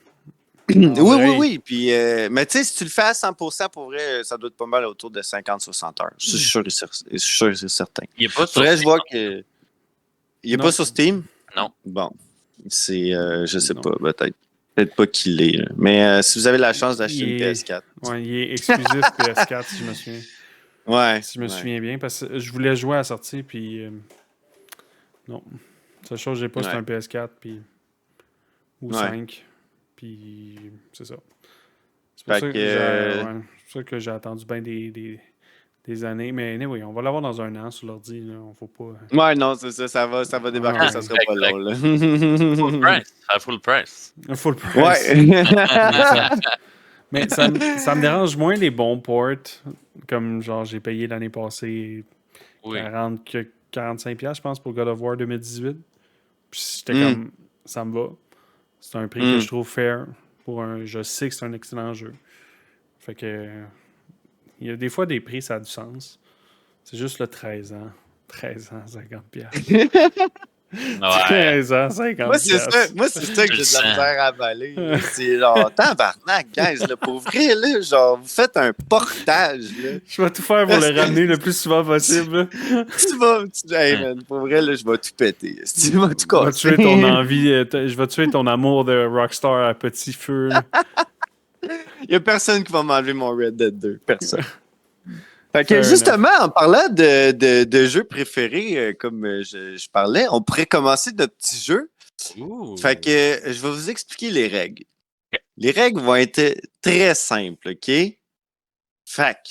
Oui. Puis, mais tu sais, si tu le fais à 100%, pour vrai, ça doit être pas mal autour de 50-60 heures. Je suis sûr et certain. Il est pas sur Faudrait, je Steam, vois non? que. Il est Non. pas sur Steam? Non. Bon. C'est. Je sais Non. pas, peut-être. Peut-être pas qu'il l'est. Là. Mais si vous avez la chance d'acheter une PS4. Ouais, il est exclusif PS4, si je me souviens. Ouais. Si je me souviens bien, parce que je voulais jouer à la sortie, puis non. La seule chose que j'ai pas, c'est un PS4, puis ou 5. Puis c'est ça. C'est pour, ça que j'ai attendu bien des années. Mais anyway, on va l'avoir dans un an sur l'ordi. Là. On faut pas. Ouais, non, c'est ça. Ça va débarquer, ça sera pas long. Là. Full price. À full price. Full price. Ouais. Mais ça me dérange moins les bons ports. Comme genre, j'ai payé l'année passée 45$, je pense, pour God of War 2018. Puis j'étais comme, ça me va. C'est un prix que je trouve fair pour un. Je sais que c'est un excellent jeu. Fait que. Il y a des fois des prix, ça a du sens. C'est juste le 13 ans. 13 ans, 50$. 13 ans, 50$. Moi, c'est ça que j'ai de la misère à avaler. C'est genre, tabarnak, guys, là, pour vrai, là, genre, vous faites un portage, là. Je vais tout faire pour le ramener le plus souvent possible. Hey, man, pour vrai, là, je vais tout péter. Tu vas tout casser. Je vais tuer ton envie, je vais tuer ton amour de Rockstar à petit feu. Il y a personne qui va m'enlever mon Red Dead 2. Personne. Fait que justement, en parlant de jeux préférés, comme je parlais, on pourrait commencer notre petit jeu. Fait que je vais vous expliquer les règles. Les règles vont être très simples, OK? Fait que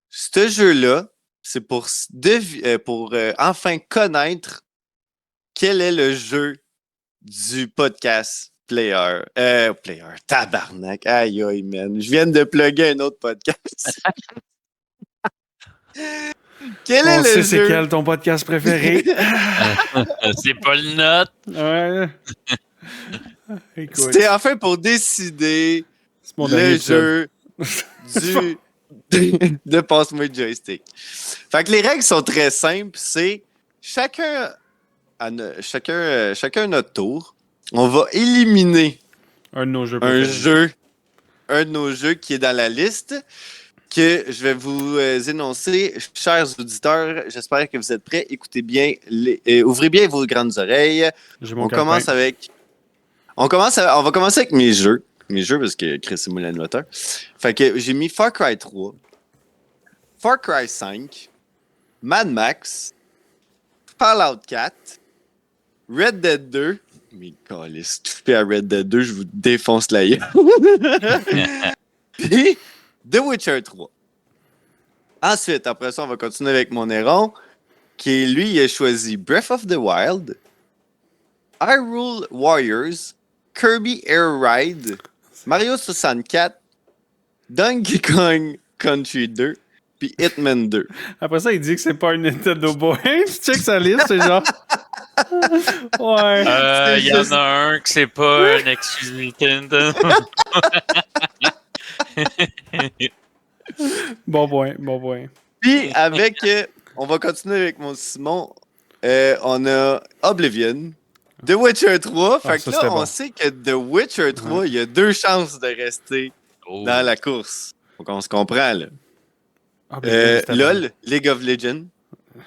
ce jeu-là, c'est pour enfin connaître quel est le jeu du podcast Player. Tabarnak. Aïe, aïe, man. Je viens de plugger un autre podcast. Quel est le jeu? C'est quel ton podcast préféré? C'est pas le note. Ouais. Écoute. C'était enfin pour décider le jeu de Passe-moi le joystick. Fait que les règles sont très simples. C'est chacun notre tour. On va éliminer un de nos jeux un de nos jeux qui est dans la liste. Que je vais vous énoncer, chers auditeurs. J'espère que vous êtes prêts. Écoutez bien, ouvrez bien vos grandes oreilles. On va commencer avec mes jeux. Mes jeux, parce que Chris est mon animateur. Fait que j'ai mis Far Cry 3, Far Cry 5, Mad Max, Fallout 4, Red Dead 2. Mais câlisse, tout fait à Red Dead 2, je vous défonce la gueule. Puis The Witcher 3. Ensuite, après ça, on va continuer avec mon héron, qui, lui, il a choisi Breath of the Wild, Hyrule Warriors, Kirby Air Ride, Mario 64, Donkey Kong Country 2, puis Hitman 2. Après ça, il dit que c'est pas un Nintendo Boy. Tu check sa liste, c'est genre... Ouais. Il y en a un que c'est pas une exclusivité Nintendo. Bon point. Puis, on va continuer avec mon Simon. On a Oblivion, The Witcher 3. Fait que là, on sait que The Witcher 3, il y a 2 chances de rester dans la course. Donc, on se comprend, là. LOL, League of Legends.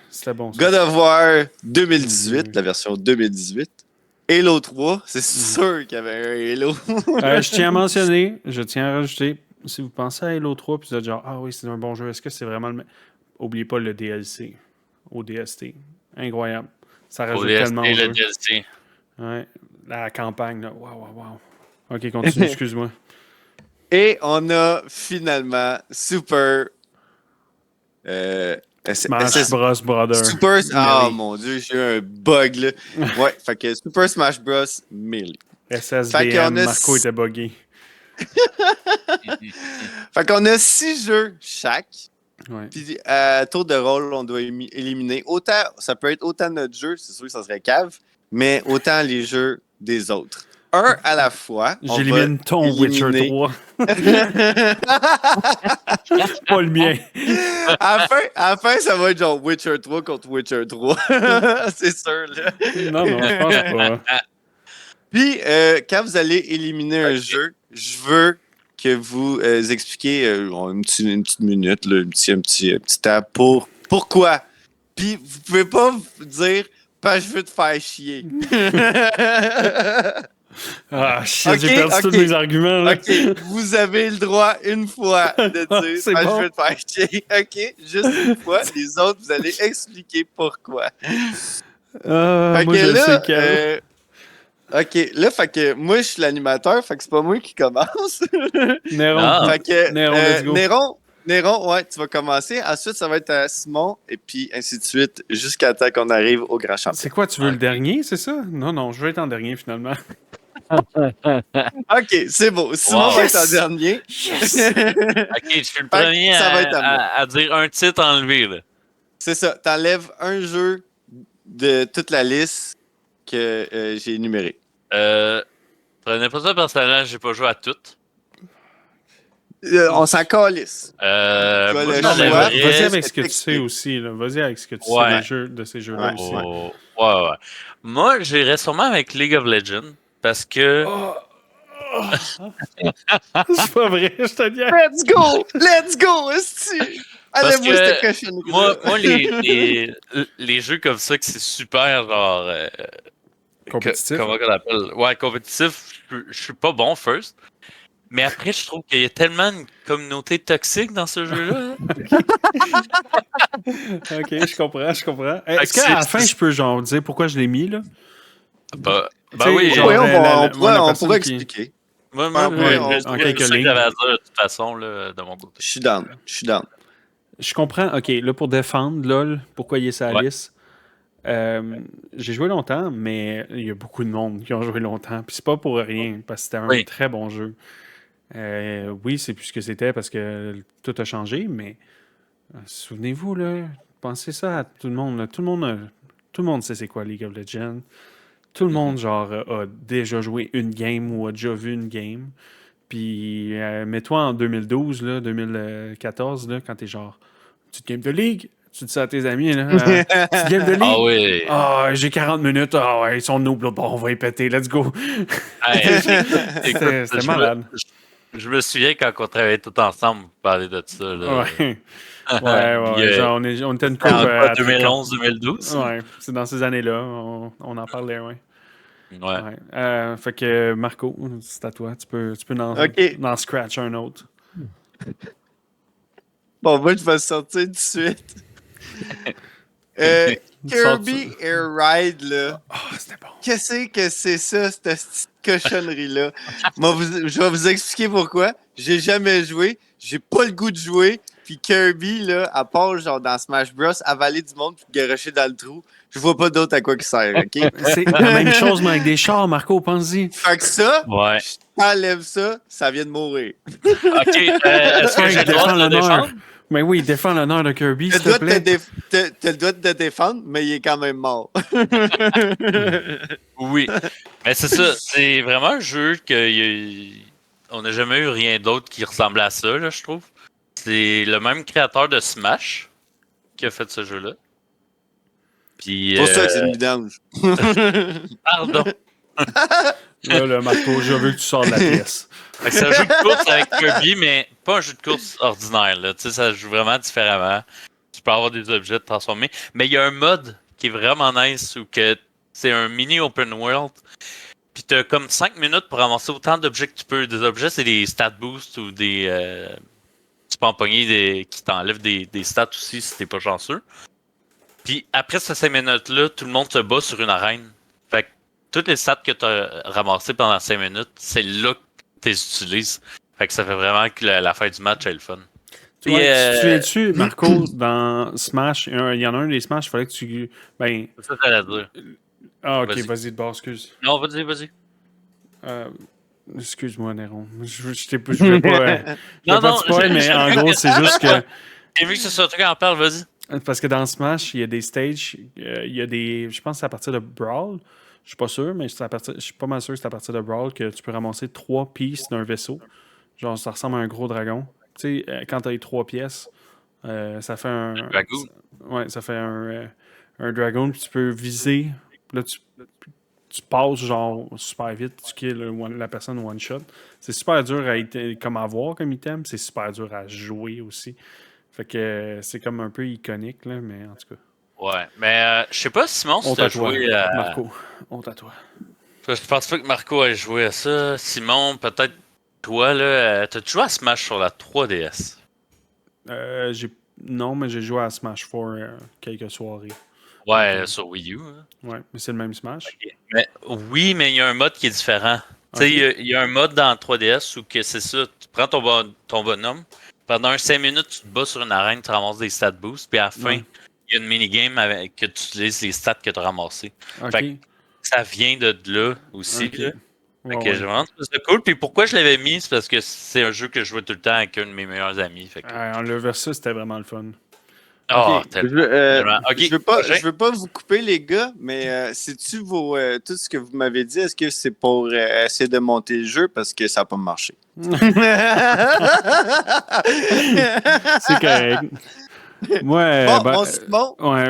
C'était bon, ça. God of War 2018, la version 2018. Halo 3, c'est sûr qu'il y avait un Halo. Je tiens à rajouter, si vous pensez à Halo 3 puis vous êtes genre, ah oui, c'est un bon jeu, est-ce que c'est vraiment le... Oubliez pas le DLC, ODST. Incroyable. Ça rajoute tellement au jeu. Le DLC. Ouais, la campagne, là. Wow. Ok, continue, excuse-moi. Et on a finalement Super... Smash Bros. Brother. Mon Dieu, j'ai eu un bug, là. Ouais, fait que Super Smash Bros. Melee. SSBM, Marco était buggé. Fait qu'on a 6 jeux chaque. Ouais. Puis à tour de rôle, on doit éliminer autant, ça peut être autant notre jeu, c'est sûr que ça serait cave, mais autant les jeux des autres. un à la fois. J'élimine ton Witcher 3. Pas le mien. À la fin, ça va être genre Witcher 3 contre Witcher 3. C'est sûr, là. Non, je pense pas. Puis, quand vous allez éliminer un jeu, je veux que vous expliquiez une petite minute, là, un petit tab pour pourquoi. Puis, vous pouvez pas vous dire « Parce que je veux te faire chier ». Ah, shit, j'ai perdu tous mes arguments. Là. OK, vous avez le droit une fois de dire « Parce que je veux te faire chier ». OK, juste une fois. Les autres, vous allez expliquer pourquoi. Moi, je sais quel. OK, là, fait que moi, je suis l'animateur, fait que c'est pas moi qui commence. Néron. Fait que, Néron, let's go. Néron, ouais, tu vas commencer. Ensuite, ça va être à Simon, et puis ainsi de suite, jusqu'à temps qu'on arrive au grand champion. C'est quoi, tu veux le dernier, c'est ça? Non, je veux être en dernier, finalement. OK, c'est beau. Simon va être en dernier. Yes! OK, je suis le premier à dire un titre enlevé, là. C'est ça. T'enlèves un jeu de toute la liste que j'ai énumérée. Prenez pas ça personnellement, j'ai pas joué à toutes. On s'en calisse. Vas-y avec ce que tu sais aussi. Là. Vas-y avec ce que tu sais de ces jeux-là aussi. Ouais. Moi, j'irais sûrement avec League of Legends parce que. C'est pas vrai, je te dis. Let's go, esti! Allez-moi cette cochonnerie. Moi les jeux comme ça, que c'est super, genre. Compétitif. Comment on appelle? Ouais, compétitif, je suis pas bon first. Mais après, je trouve qu'il y a tellement une communauté toxique dans ce jeu-là. Ok, je comprends. Est-ce qu'à la fin, je peux genre dire pourquoi je l'ai mis, là? Oui, genre, on pourrait expliquer. Moi, en quelques lignes. J'avais à dire de toute façon, là, de mon côté. Je suis down. Je comprends. Ok, là, pour défendre LOL, pourquoi il est sur la liste? J'ai joué longtemps, mais il y a beaucoup de monde qui ont joué longtemps. Puis c'est pas pour rien, parce que c'était un très bon jeu. Oui, c'est plus ce que c'était parce que tout a changé, mais souvenez-vous, là, pensez ça à tout le monde. Là. Tout le monde sait c'est quoi League of Legends. Tout le monde, genre, a déjà joué une game ou a déjà vu une game. Puis, mets-toi en 2012, là, 2014, là, quand t'es genre, petite game de League, tu dis ça à tes amis, là, petite game de League. Ah oui. J'ai 40 minutes, ouais, ils sont noobs, là, bon, on va y péter, let's go. C'était malade. Je me souviens quand on travaillait tous ensemble pour parler de ça. Là. Ouais. Genre, on était une couple. 2011-2012. Ouais, c'est dans ces années-là. On en parlait, ouais. Fait que, Marco, c'est à toi. Tu peux en scratch un autre. Bon, moi, je vais sortir tout de suite. Kirby Air Ride, là. C'était bon. Qu'est-ce que c'est ça, cette petite cochonnerie-là? Je vais vous expliquer pourquoi. J'ai jamais joué. J'ai pas le goût de jouer. Puis Kirby, là, à part genre dans Smash Bros, avaler du monde puis garocher dans le trou, je vois pas d'autre à quoi qui sert, OK? C'est la même chose, mais avec des chars, Marco, pense-y. Fait que ça, je t'enlèves ça vient de mourir. OK, est-ce que j'ai le droit de le défendre? Mais oui, défends l'honneur de Kirby, s'il te plaît. T'as le droit de te défendre, mais il est quand même mort. Oui. Mais c'est ça. C'est vraiment un jeu on n'a jamais eu rien d'autre qui ressemblait à ça, là, je trouve. C'est le même créateur de Smash qui a fait ce jeu-là. Puis, pour ça que c'est une vidange. Pardon. Là, Marco, je veux que tu sors de la pièce. C'est un jeu de course avec Kirby, mais pas un jeu de course ordinaire. Là. Tu sais, ça joue vraiment différemment. Tu peux avoir des objets de transformer. Mais il y a un mode qui est vraiment nice où c'est un mini open world. Puis tu as comme 5 minutes pour avancer autant d'objets que tu peux. Des objets, c'est des stat boosts ou des. Tu peux empoigner qui t'enlèvent des stats aussi si t'es pas chanceux. Puis après ces 5 minutes-là, tout le monde se bat sur une arène. Fait que toutes les stats que tu as ramassées pendant 5 minutes, c'est là que tu les utilises. Fait que ça fait vraiment que la fin du match est le fun. Tu es-tu, Marco, dans Smash, il y en a un des Smash, il fallait que tu... C'est ça que j'allais dire. Ah, ok, vas-y de bord, excuse. Non, vas-y. Excuse-moi, Néron. Je voulais pas... non, mais en gros, c'est juste que... J'ai vu que c'est ça, toi qui en parle, vas-y. Parce que dans Smash, il y a des stages, il y a des... Je pense que c'est à partir de Brawl. suis pas sûr, mais je suis pas mal sûr que c'est à partir de Brawl que tu peux ramasser 3 pièces d'un vaisseau. Genre, ça ressemble à un gros dragon. Tu sais, quand t'as les 3 pièces, ça fait un... Dragoon. Ouais, ça fait un dragon, puis tu peux viser. Là, tu passes genre super vite, tu kills la personne one shot. C'est super dur comme à voir comme item, c'est super dur à jouer aussi. Fait que c'est comme un peu iconique, là, mais en tout cas. Ouais, mais je sais pas, Simon, si Honte t'as à toi, joué Marco. Honte à toi. Je pense pas que Marco ait joué à ça. Simon, peut-être toi, là, t'as-tu joué à Smash sur la 3DS? Non, mais j'ai joué à Smash 4 quelques soirées. Ouais, sur Wii U. Hein. Ouais, mais c'est le même Smash. Okay. Mais, oui, mais il y a un mode qui est différent. Tu sais, il y a un mode dans 3DS où que c'est ça, tu prends ton bonhomme, pendant 5 minutes, tu te bats sur une arène, tu ramasses des stats boosts, puis à la fin, il y a une minigame avec que tu utilises les stats que tu as ramassés. Fait que ça vient de là aussi. Okay. Fait que j'ai vraiment trouvé ça cool. Puis pourquoi je l'avais mis, c'est parce que c'est un jeu que je jouais tout le temps avec un de mes meilleurs amis. Fait que... le versus, c'était vraiment le fun. Oh, je veux pas vous couper, les gars, mais sais-tu tout ce que vous m'avez dit, est-ce que c'est pour essayer de monter le jeu parce que ça n'a pas marché? C'est correct. Moi,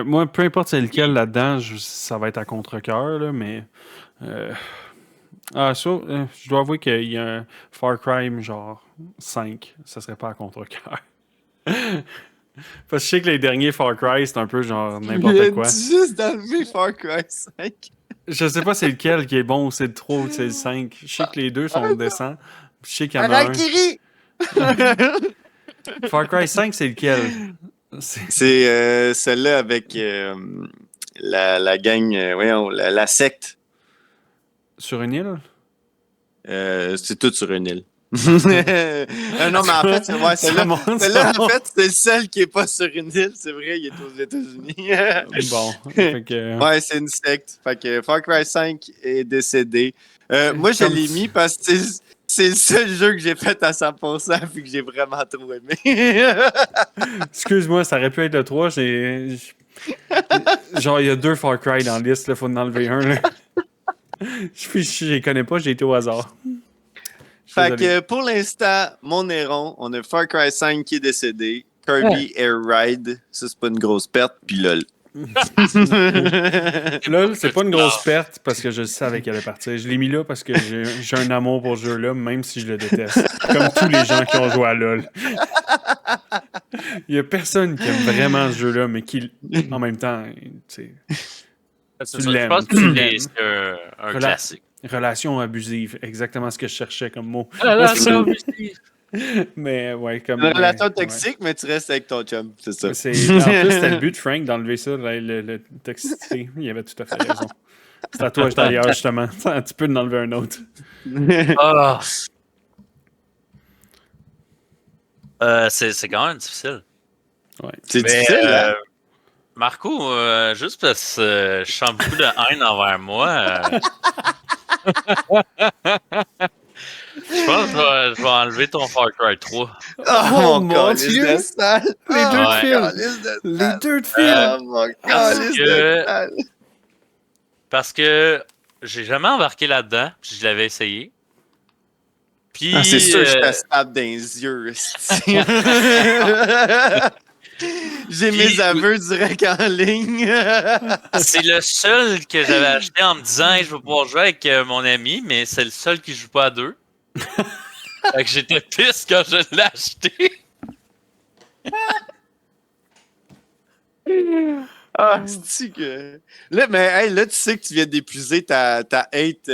moi, peu importe c'est lequel là-dedans, ça va être à contre-cœur, là, mais... je dois avouer qu'il y a un Far Cry genre 5, ça serait pas à contre-cœur. Parce que je sais que les derniers Far Cry, c'est un peu genre n'importe quoi. Juste d'enlever Far Cry 5. Je sais pas c'est lequel qui est bon, ou c'est le 3 ou c'est le 5. Je sais que les deux sont décents. Je sais qu'il y en a un. Far Cry 5, c'est lequel? C'est celle-là avec la gang, la secte. Sur une île? C'est tout sur une île. Non, mais en fait, celle-là, en fait, c'est le seul qui est pas sur une île. C'est vrai, il est aux États-Unis. Bon. Ouais, c'est une secte. Fait que Far Cry 5 est décédé. Moi, je l'ai mis parce que c'est le seul jeu que j'ai fait à 100% puis que j'ai vraiment trop aimé. Excuse-moi, ça aurait pu être le 3. Genre, il y a 2 Far Cry dans la liste, il faut en enlever un. Là. Je les connais pas, j'ai été au hasard. Fait que pour l'instant, mon Néron, on a Far Cry 5 qui est décédé, Kirby Air Ride, ça c'est pas une grosse perte, puis LOL. LOL, c'est pas une grosse perte parce que je savais qu'elle allait partir. Je l'ai mis là parce que j'ai un amour pour ce jeu-là, même si je le déteste. Comme tous les gens qui ont joué à LOL. Il y a personne qui aime vraiment ce jeu-là, mais qui, en même temps, tu l'aimes. C'est un classique. Relation abusive, exactement ce que je cherchais comme mot. Relation abusive. Mais ouais, comme. Une relation toxique, mais tu restes avec ton chum, c'est ça. En plus, c'était le but de Frank d'enlever ça, le toxicité. Il avait tout à fait raison. C'est à toi d'ailleurs, justement. Tu peux en enlever un autre. C'est quand même difficile. Ouais. C'est difficile, hein? Marco, juste parce que je sens beaucoup de haine envers moi. Je pense que je vais enlever ton Far Cry 3. Oh mon Dieu! Les deux de fil! Les deux de fil! Oh mon Dieu! Parce que j'ai jamais embarqué là-dedans, puis je l'avais essayé. Puis, c'est sûr que je te tape dans les yeux. J'ai mes aveux direct en ligne. C'est le seul que j'avais acheté en me disant hey, je vais pouvoir jouer avec mon ami, mais c'est le seul qui joue pas à deux. Fait que j'étais pisse quand je l'ai acheté. C'est-tu que... Là, mais hey, là, tu sais que tu viens d'épuiser ta hate,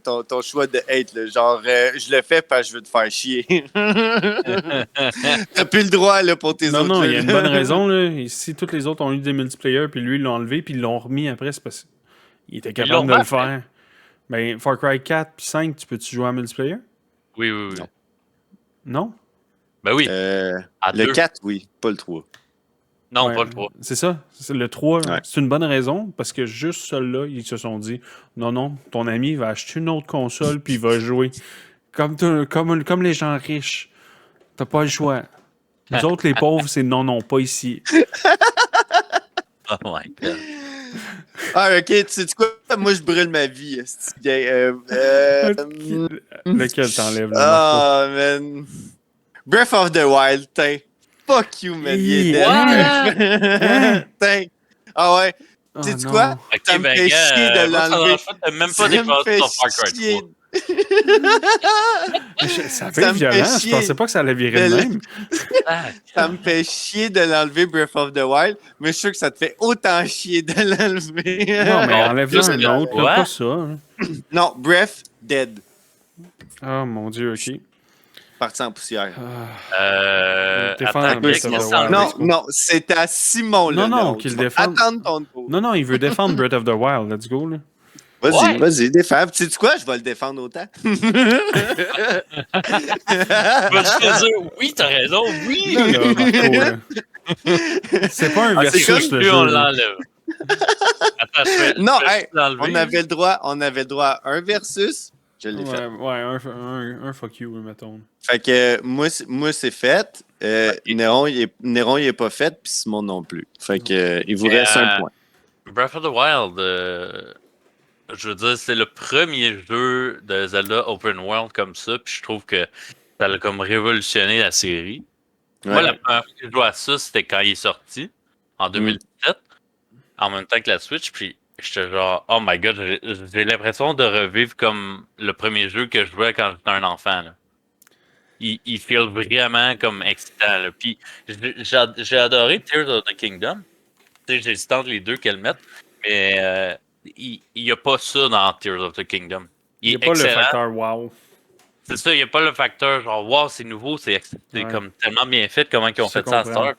ton choix de hate. Là. Genre, je le fais parce que je veux te faire chier. T'as plus le droit là, pour tes autres. Non, il y a une bonne raison. Là. Si tous les autres ont eu des multiplayers, puis lui, ils l'ont enlevé, puis ils l'ont remis après, c'est parce qu'il était capable de le faire. Ben, Far Cry 4 puis 5, tu peux-tu jouer en multiplayer? Oui. Non? Ben oui. Le 4, oui, pas le 3. Non, pas le 3. C'est ça. Le 3, c'est une bonne raison parce que juste ceux-là, ils se sont dit non, ton ami va acheter une autre console puis il va jouer. Comme les gens riches. T'as pas le choix. Nous autres, les pauvres, c'est non, pas ici. Oh my god. Ok, tu sais quoi? Moi, je brûle ma vie. Lequel t'enlèves, là, Marco? Ah, man. Breath of the Wild, fuck you, man. Il est Hein? dead. Ah ouais. Oh, Sais-tu non. quoi? Ok, Ça me ben, fait chier gars, de moi, ça l'enlever. dérange pas, t'as même pas dépassé ton Far Cry 3. Ça fait violent. Je pensais pas que ça allait virer de même. Ça me fait chier de l'enlever, Breath of the Wild, mais je suis sûr que ça te fait autant chier de l'enlever. Non, mais Non, enlève-en juste un autre, là, ouais. pas ça. Hein. Non, Breath, dead. Oh mon Dieu, ok. Parti en poussière. Défendre attends, Breath of the qu'est-ce que Wild. Non, let's go. non, c'est à Simon, là. Non, qu'il défende. Attendre ton tour. Non, il veut défendre Breath of the Wild. Let's go, là. Vas-y, défends. Sais-tu quoi? Je vais le défendre autant. Je vais te dire, oui, t'as raison, oui! Là, Marco, là. C'est pas un versus, c'est le comme plus jeu. on là. l'enlève. Attends, Non, je vais hey, l'enlever. on avait le droit à un versus. Je l'ai fait. Ouais, un fuck you, mettons. Fait que moi, c'est fait. Néron, il est pas fait, puis Simon non plus. Fait que il vous reste un point. Breath of the Wild, je veux dire, c'est le premier jeu de Zelda Open World comme ça, puis je trouve que ça a comme révolutionné la série. Ouais. Moi, la première fois que j'ai joué à ça, c'était quand il est sorti, en 2017, en même temps que la Switch, puis j'étais genre, oh my god, j'ai l'impression de revivre comme le premier jeu que je jouais quand j'étais un enfant. Là. Il feel vraiment comme excitant. Là. Puis j'ai adoré Tears of the Kingdom. Tu sais, j'hésite entre les deux qu'elle mette, mais il n'y a pas ça dans Tears of the Kingdom. Il n'y a est pas le excellent. facteur wow. C'est ça, il n'y a pas le facteur genre wow, c'est nouveau, c'est comme tellement bien fait comment ils ont fait ça à Star.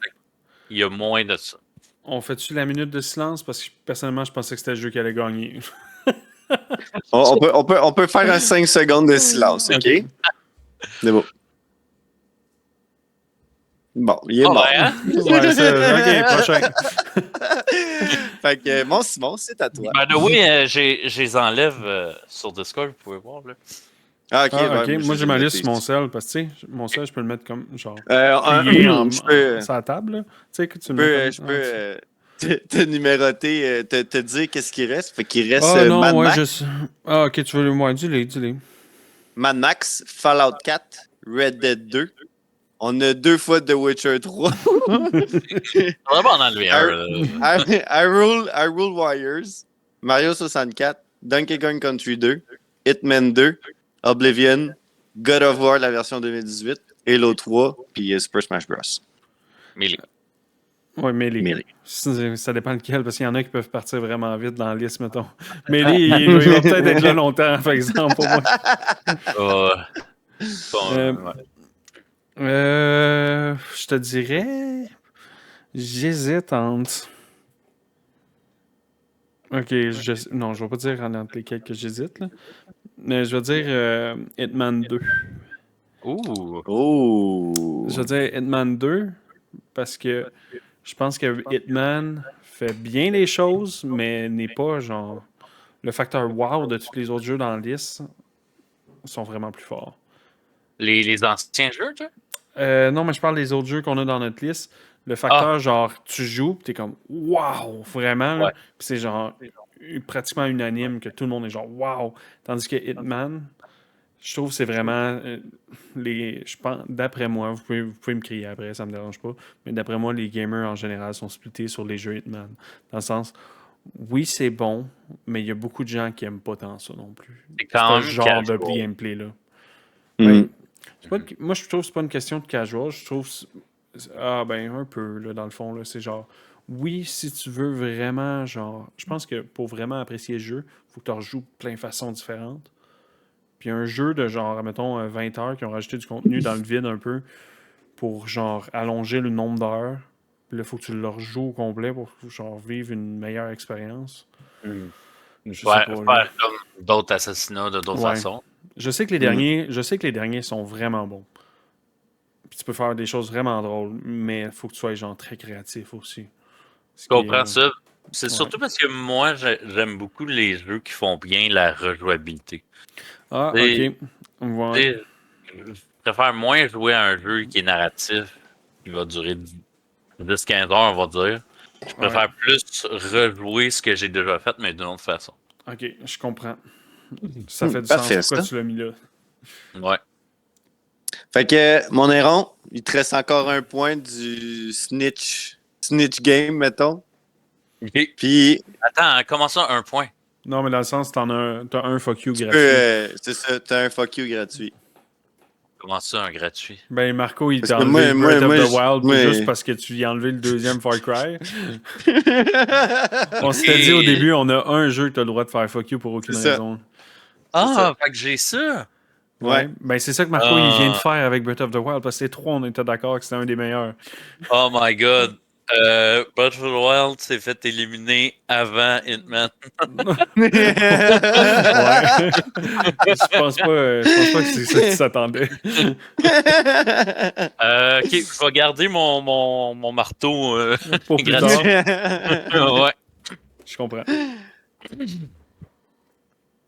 Il y a moins de ça. On fait-tu la minute de silence? Parce que personnellement, je pensais que c'était le jeu qui allait gagner. On peut faire un 5 secondes de silence, OK? C'est bon. Bon, il est mort. Ouais, hein? Ouais, OK, prochain. Fait que, mon Simon, c'est à toi. By the way, je les enlève sur Discord, vous pouvez voir. Là. Ah, OK. Ah, ben, ok. Moi, j'ai ma liste sur mon cell, parce que, tu sais, mon cell, je peux le mettre comme, genre, je peux... sur la table, là. Tu sais, que tu Je peux te numéroter, te dire qu'est-ce qu'il reste. Fait qu'il reste non, Mad ouais, Max. Ah, ok, tu veux le moins, dis-les. Mad Max, Fallout 4, Red Dead 2. On a 2 fois The Witcher 3. On va en enlever un. Hyrule Warriors, Mario 64, Donkey Kong Country 2, Hitman 2, Oblivion, God of War, la version 2018, Halo 3, puis Super Smash Bros. Melee. Ouais, Melee. Ça dépend lequel, parce qu'il y en a qui peuvent partir vraiment vite dans la liste, mettons. Melee, il va peut-être être là longtemps, par exemple, pour moi. Je te dirais... J'hésite entre... Ok, non, je vais pas dire entre lesquels que j'hésite, là. Mais je vais dire Hitman 2. Oh! Je vais dire Hitman 2 parce que je pense que Hitman fait bien les choses, mais n'est pas genre... Le facteur wow de tous les autres jeux dans la liste sont vraiment plus forts. Les anciens jeux, tu sais? Non, mais je parle des autres jeux qu'on a dans notre liste. Le facteur, genre, tu joues, pis t'es comme wow, vraiment. Là. Puis c'est genre pratiquement unanime que tout le monde est genre wow. Tandis que Hitman, je trouve que c'est vraiment je pense, d'après moi, vous pouvez me crier après, ça me dérange pas, mais d'après moi, les gamers en général sont splittés sur les jeux Hitman. Dans le sens, oui, c'est bon, mais il y a beaucoup de gens qui aiment pas tant ça non plus. C'est quand même ce genre de gameplay-là. Moi, je trouve que c'est pas une question de casual. Je trouve un peu, là, dans le fond, là, c'est genre, oui, si tu veux vraiment, genre, je pense que pour vraiment apprécier le jeu, il faut que tu rejoues plein de façons différentes. Puis un jeu de genre, mettons, 20 heures qui ont rajouté du contenu dans le vide un peu pour, genre, allonger le nombre d'heures. Puis là, il faut que tu le rejoues au complet pour, genre, vivre une meilleure expérience. Faire comme d'autres assassinats de d'autres façons. Je sais que les derniers sont vraiment bons. Puis tu peux faire des choses vraiment drôles, mais il faut que tu sois genre très créatif aussi. Je comprends ça. C'est surtout parce que moi, j'aime beaucoup les jeux qui font bien la rejouabilité. Ah, ok. Ouais. Je préfère moins jouer à un jeu qui est narratif, qui va durer 10-15 heures, on va dire. Je préfère plus rejouer ce que j'ai déjà fait, mais d'une autre façon. Ok, je comprends. Ça fait du Parfait, sens. Pourquoi ça. tu l'as mis là? Ouais. Fait que, mon héron, il te reste encore un point du Snitch game, mettons. OK. Puis, Attends, comment ça, un point? Non, mais dans le sens, t'as un fuck you tu gratuit. peux, c'est ça, t'as un fuck you gratuit. Comment ça, un gratuit? Ben, Marco, il Parce t'a que enlevé moi, Breath of the je- Wild moi- juste parce que tu lui as enlevé le deuxième Far Cry. On s'était dit au Et- début, on a un jeu que t'as le droit de faire fuck you pour aucune C'est ça. raison. Ah, fait que j'ai ça! Ouais. Ouais. Ben, c'est ça que Marco, il vient de faire avec Breath of the Wild, parce que les trois, on était d'accord que c'était un des meilleurs. Oh my god! Breath of the Wild s'est fait éliminer avant Hitman. Ouais. Je pense pas que c'est ça que tu s'attendais. Ok, je vais garder mon marteau Pour plus gratuit. tard. Ouais. Je comprends.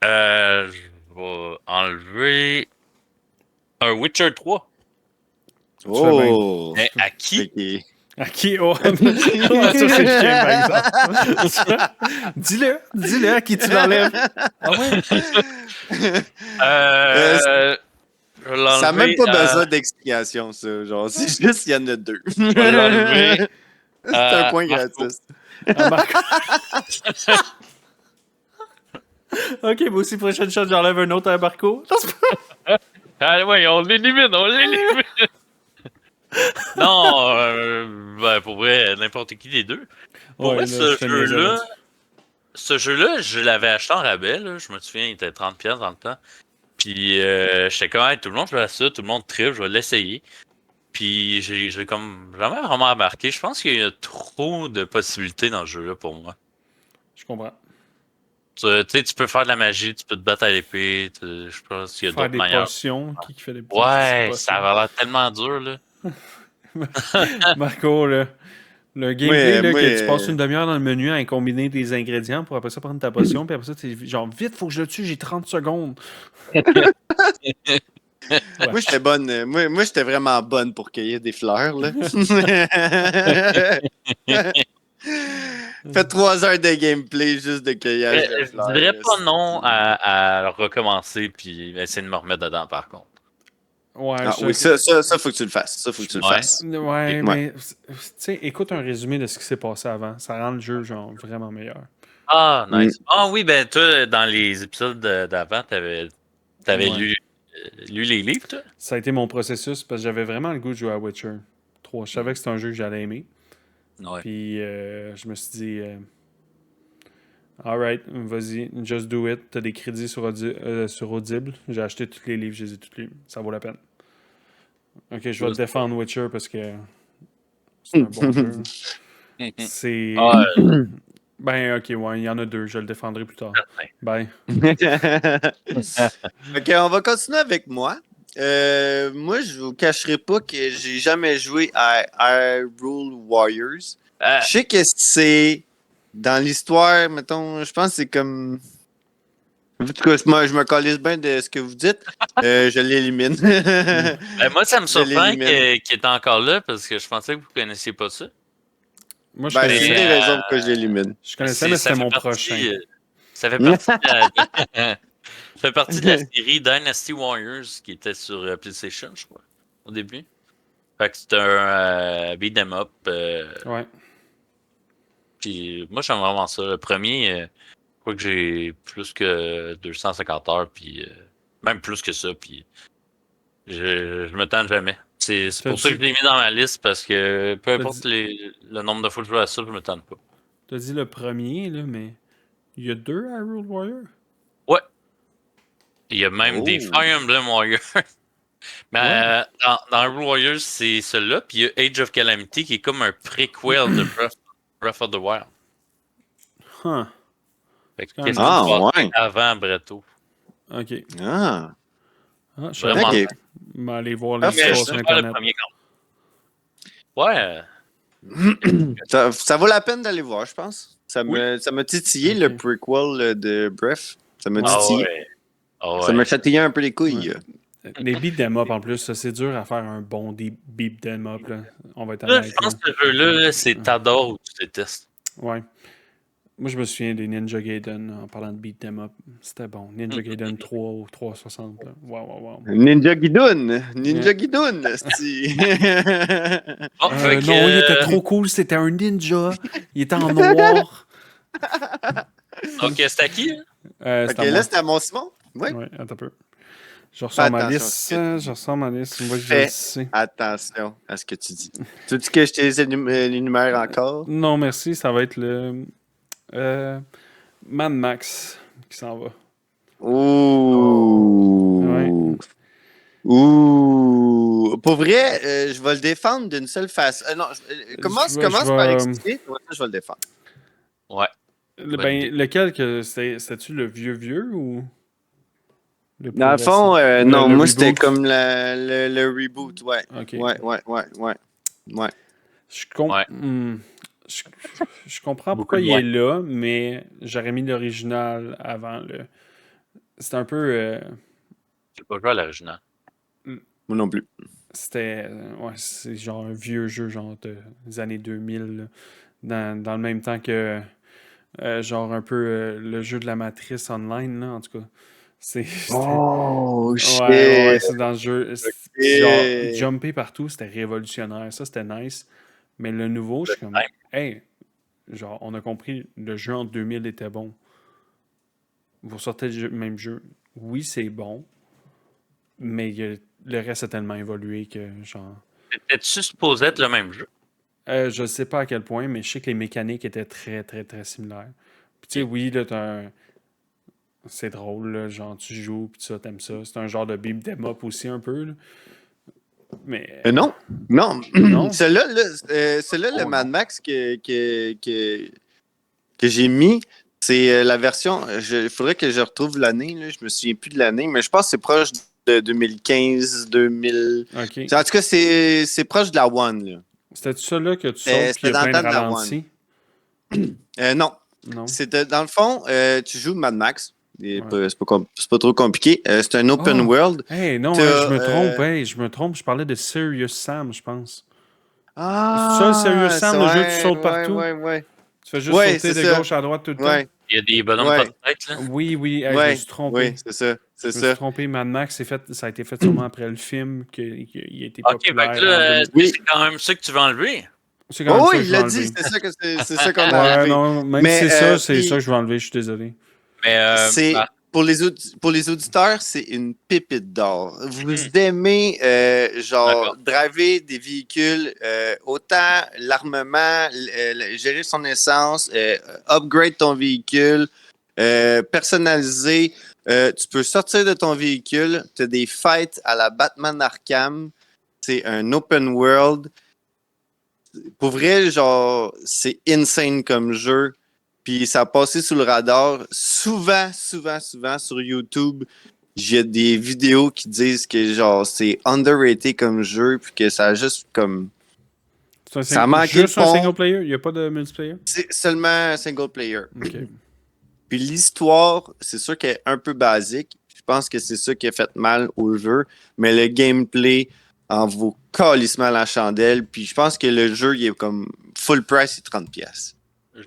Je vais enlever un Witcher 3. Oh! Mais à qui? Ok. À qui? Oh, ça, c'est chiant, par exemple. Dis-le à qui tu l'enlèves. Ah ouais? Je vais Ça n'a l'enlever même pas à- besoin d'explication, ça. Genre, c'est juste, il y en a deux. Je vais l'enlever C'est un point Marco. gratis. À Marco. Ok, moi aussi, prochaine shot, j'enlève un autre à Marco. Non, c'est pas- Ah ouais, on l'élimine. Non, ben pour vrai, n'importe qui des deux. Pour Ouais, vrai, là, je te niaise là-dessus. ce jeu-là, je l'avais acheté en rabais, là. Je me souviens, il était 30$ dans le temps. Puis j'étais comme, hey, tout le monde joue à ça, tout le monde tripe, je vais l'essayer. Puis j'ai comme jamais vraiment embarqué. Je pense qu'il y a trop de possibilités dans ce jeu-là pour moi. Je comprends. Tu sais, tu peux faire de la magie, tu peux te battre à l'épée. Je pense qu'il y a Faire d'autres des manières. potions. Qui fait des Ouais, potions? ça va l'air tellement dur, là. Marco, là. Le gameplay, là, Moi, que tu passes une demi-heure dans le menu à combiner des ingrédients pour après ça prendre ta potion, puis après ça, t'es genre, vite, faut que je le tue, j'ai 30 secondes. moi, j'étais bonne. Moi, j'étais vraiment bonne pour cueillir des fleurs, là. Fait 3 heures de gameplay juste de cueillage de Je fleurs. dirais pas non à recommencer puis essayer de me remettre dedans, par contre. Ouais, Ah, oui, ça, faut que tu le fasses. Ça, faut que tu le Ouais. fasses. Ouais, Ouais. mais tu sais, écoute un résumé de ce qui s'est passé avant. Ça rend le jeu genre vraiment meilleur. Ah, nice. Ah oui, ben toi, dans les épisodes d'avant, t'avais Ouais. lu les livres, toi? Ça a été mon processus parce que j'avais vraiment le goût de jouer à Witcher 3. Je savais que c'était un jeu que j'allais aimer. Ouais. Puis je me suis dit, alright, vas-y, just do it. T'as des crédits sur Audible. J'ai acheté tous les livres, je les ai tous lus. Ça vaut la peine. Ok, je vais te défendre Witcher parce que c'est un bon jeu. C'est. Ah, Ben, ok, ouais, il y en a deux. Je le défendrai plus tard. Bye. Ok, on va continuer avec moi. Moi, je vous cacherai pas que j'ai jamais joué à Hyrule Warriors. Je sais que c'est dans l'histoire, mettons, je pense que c'est comme. En tout cas, je me calisse bien de ce que vous dites. Je l'élimine. ben, moi, ça me surprend l'élimine. qu'il est encore là parce que je pensais que vous connaissiez pas ça. Moi, je Ben, c'est une connaissais, des raisons pourquoi je l'élimine. je connaissais mais Ça c'était fait mon partie, prochain. Ça fait partie ça fait partie de la série Dynasty Warriors qui était sur PlayStation, je crois, au début. Fait que c'est un beat 'em up. Ouais. Puis moi, j'aime vraiment ça. Le premier, je crois que j'ai plus que 250 heures, puis même plus que ça, puis je me tente jamais. C'est pour ça que je l'ai mis dans ma liste, parce que peu importe le nombre de fois que je joue à ça, je me tente pas. T'as dit le premier, là, mais il y a deux Hyrule Warriors? Ouais. Il y a même des Fire Emblem Warriors. Mais dans Hyrule Warriors, c'est celui-là, puis il y a Age of Calamity qui est comme un prequel de Breath of the Wild. Huh. Fait que quand qu'est-ce même- qui se passe ouais. avant Breto? Ok. Ah. Ah, je Vraiment. vais Ok. aller voir les Parfait. Mais je histoires sur sais pas le Internet. premier quand. Ouais. Ça vaut la peine d'aller voir, je pense. Ça m'a titillé Ok. le prequel de Breath. Ça m'a Ah titillé. ouais. Ah Ça ouais. m'a chatillé un peu les couilles. Les beat 'em up en plus, ça, c'est dur à faire un bon beat 'em up. Là. On va être Là, honnête. je pense que ce jeu-là, c'est t'adores ou tu détestes. Ouais. Moi, je me souviens des Ninja Gaiden en parlant de beat 'em up. C'était bon. Ninja Gaiden 3 ou 360. Là. Wow. Ninja Guidoun! Yeah. Ninja Guidoun! Si. Bon, fait que, Non, il était trop cool. C'était un ninja. Il était en noir. ok, c'est à qui? Ok, C'était à là, moi. c'était à mon Simon? Oui. Ouais, attends un peu. Je Fais ressors ma attention à liste. ce que tu Je ressors ma liste. Moi, je le fais. sais. Attention à ce que tu dis. Tu dis que je te l'énumère encore? Non, merci. Ça va être le Mad Max qui s'en va. Ouais. Ouh! Ouh! Pour vrai, je vais le défendre d'une seule façon. Non, commence par vais. expliquer, moi, je vais le défendre. Ouais. Bonne idée. Lequel que c'était-tu le vieux ou le plus Dans le récent? fond, Le non, moi, reboot? c'était comme le reboot, ouais. Ok. Ouais. Ouais. Je comprends Beaucoup pourquoi de il est ouais. là, mais j'aurais mis l'original avant le. C'était un peu. J'ai pas joué à l'original. Moi non plus. C'était. Ouais, c'est genre un vieux jeu, genre des années 2000, là, dans le même temps que. Genre un peu le jeu de la matrice online, là, en tout cas. C'était. Oh, Ouais, shit! c'est dans le jeu. Genre, Ok. jumper partout, c'était révolutionnaire. Ça, c'était nice. Mais le nouveau, je suis comme. Hey, genre, on a compris, le jeu en 2000 était bon. Vous sortez le même jeu. Oui, c'est bon, mais le reste a tellement évolué que, genre. C'était-tu supposé être le même jeu? Je sais pas à quel point, mais je sais que les mécaniques étaient très, très, très similaires. Puis, tu sais, oui, là, c'est drôle, là, genre, tu joues, puis ça, t'aimes ça. C'est un genre de beam them up aussi, un peu, là. Mais. Non. Non? Celui-là, le Mad Max que j'ai mis, c'est la version. Il faudrait que je retrouve l'année. Là. Je me souviens plus de l'année, mais je pense que c'est proche de 2015, 2000. Ok. En tout cas, c'est proche de la One. Là. C'était ça là que tu sautes, puis il C'était y a dans le plein de temps de la One. ralentis? Non. Non. C'était, dans le fond, tu joues Mad Max. Ouais. C'est pas trop compliqué. C'est un open world. Hey, non, je me trompe, je me trompe. Je parlais de Serious Sam, je pense. C'est ça, le Serious Sam, le jeu, tu sautes partout? Ouais. Tu fais juste sauter c'est de ça. gauche à droite tout le temps? Ouais, Il y a des bonhommes pas de tête, là. Oui, hey, je me suis trompé. Oui, c'est ça. Je me suis trompé. Mad Max, ça a été fait sûrement après le film, qu'il a été Ok, populaire. fait que là, Oui. c'est quand même ça que tu veux enlever. C'est quand même ça que il je l'a vais dit, enlever. c'est ça qu'on a enlevé. Non, même Mais, si c'est ça, c'est puis, ça que je vais enlever, je suis désolé. Mais, c'est pour les auditeurs, c'est une pépite d'or. Vous aimez genre driver des véhicules, autant l'armement, gérer son essence, upgrade ton véhicule, personnaliser. Tu peux sortir de ton véhicule, tu as des fights à la Batman Arkham. C'est un open world. Pour vrai, genre, c'est insane comme jeu. Puis ça a passé sous le radar. Souvent sur YouTube, j'ai des vidéos qui disent que genre c'est underrated comme jeu, puis que ça a juste comme. Ça a manqué juste de un pont. single player? Il n'y a pas de multiplayer? C'est seulement un single player. Ok. Puis l'histoire, c'est sûr qu'elle est un peu basique. Je pense que c'est ça qui a fait mal au jeu. Mais le gameplay en vaut calissement la chandelle. Puis je pense que le jeu, il est comme full price, c'est 30$.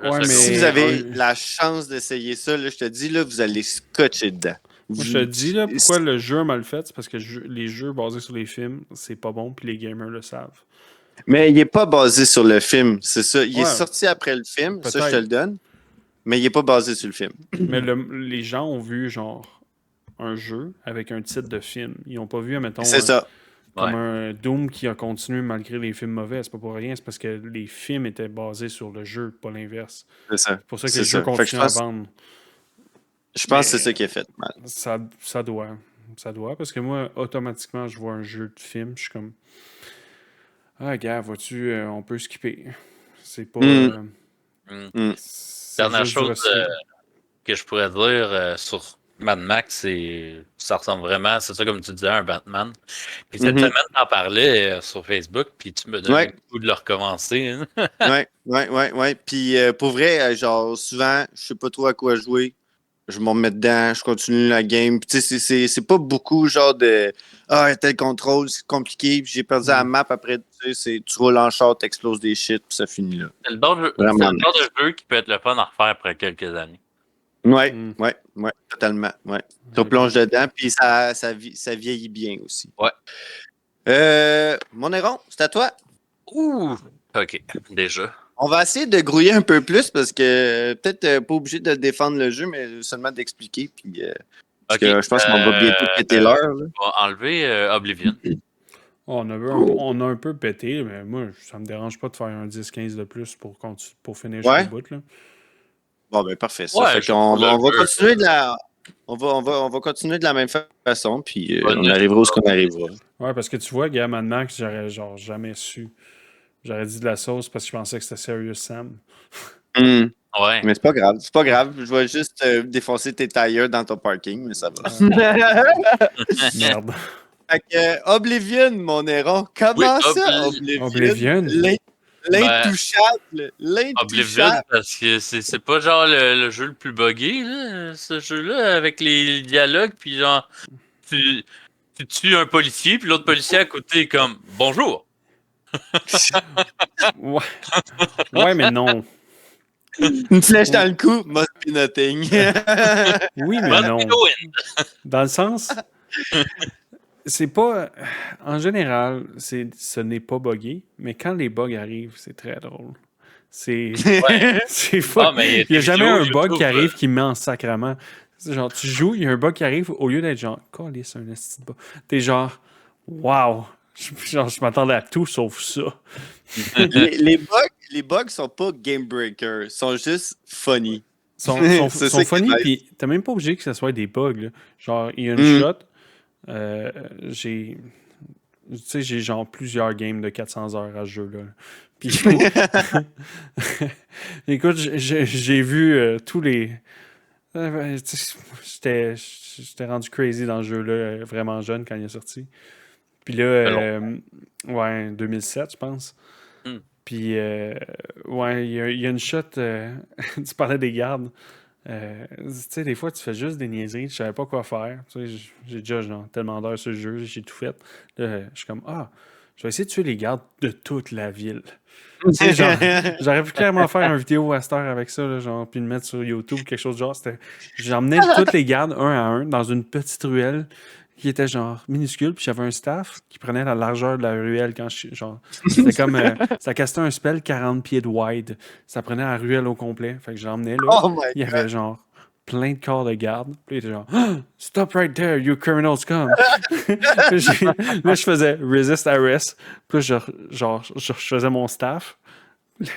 Ouais, mais Si vous avez la chance d'essayer ça, là, je te dis, là, vous allez scotcher dedans. Moi, je te dis, là, pourquoi le jeu a mal fait, c'est parce que les jeux basés sur les films, c'est pas bon, puis les gamers le savent. Mais il n'est pas basé sur le film, c'est ça. Il est sorti après le film, ça, je te le donne. Mais il n'est pas basé sur le film. Mais les gens ont vu, genre, un jeu avec un titre de film. Ils n'ont pas vu, mettons, c'est ça. Comme un Doom qui a continué malgré les films mauvais. C'est pas pour rien, c'est parce que les films étaient basés sur le jeu, pas l'inverse. C'est ça. C'est pour ça que les jeux continuent à vendre. Je pense que c'est ça qui est fait mal. Ça doit. Ça doit, parce que moi, automatiquement, je vois un jeu de film, je suis comme... Ah, gars, vois-tu, on peut skipper. C'est pas... Dernière chose que je pourrais dire sur Mad Max, ça ressemble vraiment, c'est ça comme tu disais, un Batman. Puis cette semaine, t'en parlais sur Facebook, puis tu me donnes le goût de le recommencer. Ouais. Puis pour vrai, genre, souvent, je sais pas trop à quoi jouer. je m'en remets dedans, je continue la game. Puis, tu sais, c'est pas beaucoup genre de tel contrôle, c'est compliqué, puis j'ai perdu la map après, tu sais, tu roules en char, t'exploses des shit, puis ça finit là. C'est le genre de jeu qui peut être le fun à refaire après quelques années. Ouais, totalement. Ouais. Tu replonges dedans, puis ça vieillit bien aussi. Ouais. Monéron, c'est à toi. Ouh! Ok, déjà. On va essayer de grouiller un peu plus parce que peut-être pas obligé de défendre le jeu, mais seulement d'expliquer. Puis, parce que je pense qu'on va bientôt péter l'heure. On va enlever Oblivion. On a un peu pété, mais moi, ça me dérange pas de faire un 10-15 de plus pour finir jusqu'au bout. Là. Bon, ben parfait. Ça. Fait qu'on on va continuer de la. On va continuer de la même façon, puis on arrivera où ce qu'on arrivera. Ouais, parce que tu vois, Gab Mad Max, j'aurais genre jamais su. J'aurais dit de la sauce parce que je pensais que c'était Serious Sam. Ouais. Mais c'est pas grave. C'est pas grave. Je vais juste défoncer tes tailleurs dans ton parking, mais ça va. Merde. Fait que Oblivion, mon héron. Comment ça, Oblivion? L'intouchable. Oblivion, parce que c'est pas genre le jeu le plus buggé, là, ce jeu-là, avec les dialogues, puis genre, tu tues un policier, puis l'autre policier à côté est comme « Bonjour! » Ouais, mais non. Une flèche dans le cou, must be nothing. Oui, mais non. Dans le sens, c'est pas... En général, ce n'est pas buggé, mais quand les bugs arrivent, c'est très drôle. C'est fun. Il n'y a jamais un bug qui arrive qui me met en sacrement. C'est genre, tu joues, il y a un bug qui arrive, au lieu d'être genre, calisse, un esti de bug. T'es genre, wow! Genre, je m'attendais à tout sauf ça. les bugs sont pas game breakers, ils sont juste funny. Sont funny, puis t'es même pas obligé que ce soit des bugs. Là. Genre, il y a une shot, j'ai genre plusieurs games de 400 heures à ce jeu-là. Puis, écoute, j'ai vu tous les... J'étais rendu crazy dans ce jeu-là, vraiment jeune quand il est sorti. Puis là, 2007, je pense. Puis, il y a une shot, tu parlais des gardes. Tu sais, des fois, tu fais juste des niaiseries, je savais pas quoi faire. Tu sais, j'ai déjà tellement d'heures sur le jeu, j'ai tout fait. Là, je suis comme, je vais essayer de tuer les gardes de toute la ville. Tu sais, genre, j'aurais pu clairement faire une vidéo à cette heure avec ça, là, genre, puis le mettre sur YouTube, quelque chose de genre. J'emmenais tous les gardes un à un dans une petite ruelle qui était genre minuscule, puis j'avais un staff qui prenait la largeur de la ruelle quand c'était comme ça castait un spell 40 pieds de wide. Ça prenait la ruelle au complet. Fait que j'emmenais là. Il y avait genre plein de corps de garde. Puis il était genre Stop right there, you criminals come. Là, je faisais resist arrest. Puis là, je faisais mon staff.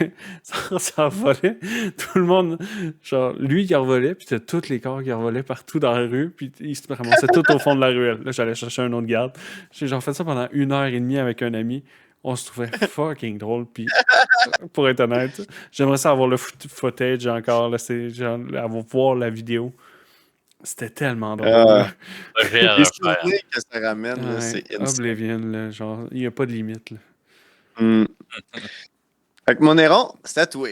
ça revolait. Tout le monde, genre, lui, il revolait, puis t'as tous les corps qui revolaient partout dans la rue, puis ils se ramassaient tout au fond de la ruelle. Là, j'allais chercher un autre garde. J'ai genre fait ça pendant 1h30 avec un ami. On se trouvait fucking drôle, puis pour être honnête, j'aimerais ça avoir le footage encore, là, voir la vidéo. C'était tellement drôle. Les souvenirs que ça ramène, là, c'est Oblivion, là, genre, il n'y a pas de limite, là. Fait que mon héron, c'est à toi.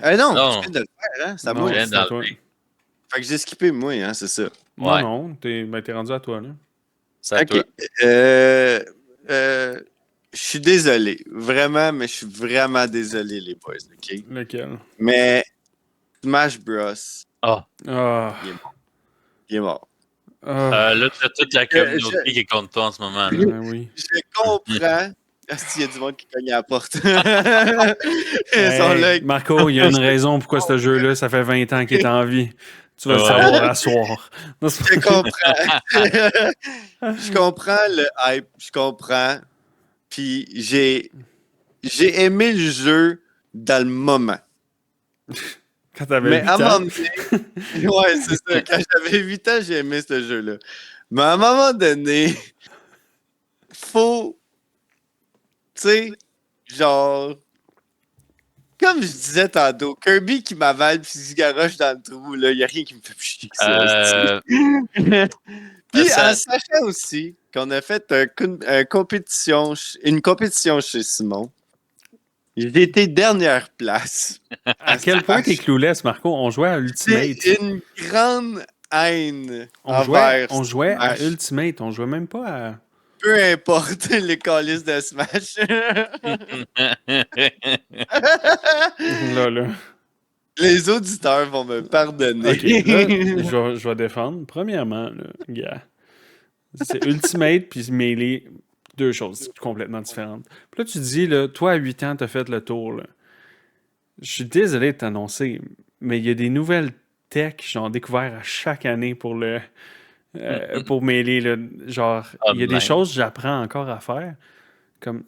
Non, tu viens de le faire, hein? C'est à moi. C'est à toi. Fait que j'ai skippé moi, hein, c'est ça. Non, t'es rendu à toi, là. C'est à toi. Je suis désolé. Vraiment, mais je suis vraiment désolé, les boys, OK? Lequel? Mais Smash Bros. Il est mort. Là, t'as toute la communauté qui est contre toi en ce moment. Là. Oui. Je comprends. Il y a du monde qui cogne à la porte. Marco, il y a une raison pourquoi ce jeu-là, ça fait 20 ans qu'il est en vie. Tu vas le savoir à soir. Je comprends. Je comprends le hype. Je comprends. Puis j'ai aimé le jeu dans le moment. Quand t'avais 8 ans. Ouais, c'est ça. Quand j'avais 8 ans, j'ai aimé ce jeu-là. Mais à un moment donné, faut... Tu sais, genre, comme je disais tantôt, Kirby qui m'avale puis se garoche dans le trou, là, il n'y a rien qui me fait plus chier que ça. Puis en sachant aussi qu'on a fait une compétition chez Simon, j'ai été dernière place. À quel point t'es clouless, Marco? On jouait à Ultimate. C'est une grande haine On jouait à Smash. Ultimate, on jouait même pas à... Peu importe les calices de Smash. Là. Les auditeurs vont me pardonner. OK, là, je vais défendre. Premièrement, là, gars, c'est Ultimate puis Melee, deux choses complètement différentes. Puis là, tu dis, là, toi, à 8 ans, t'as fait le tour, là. Je suis désolé de t'annoncer, mais il y a des nouvelles tech que j'ai découvert à chaque année pour Melee, là. Genre, il y a des choses que j'apprends encore à faire. Comme,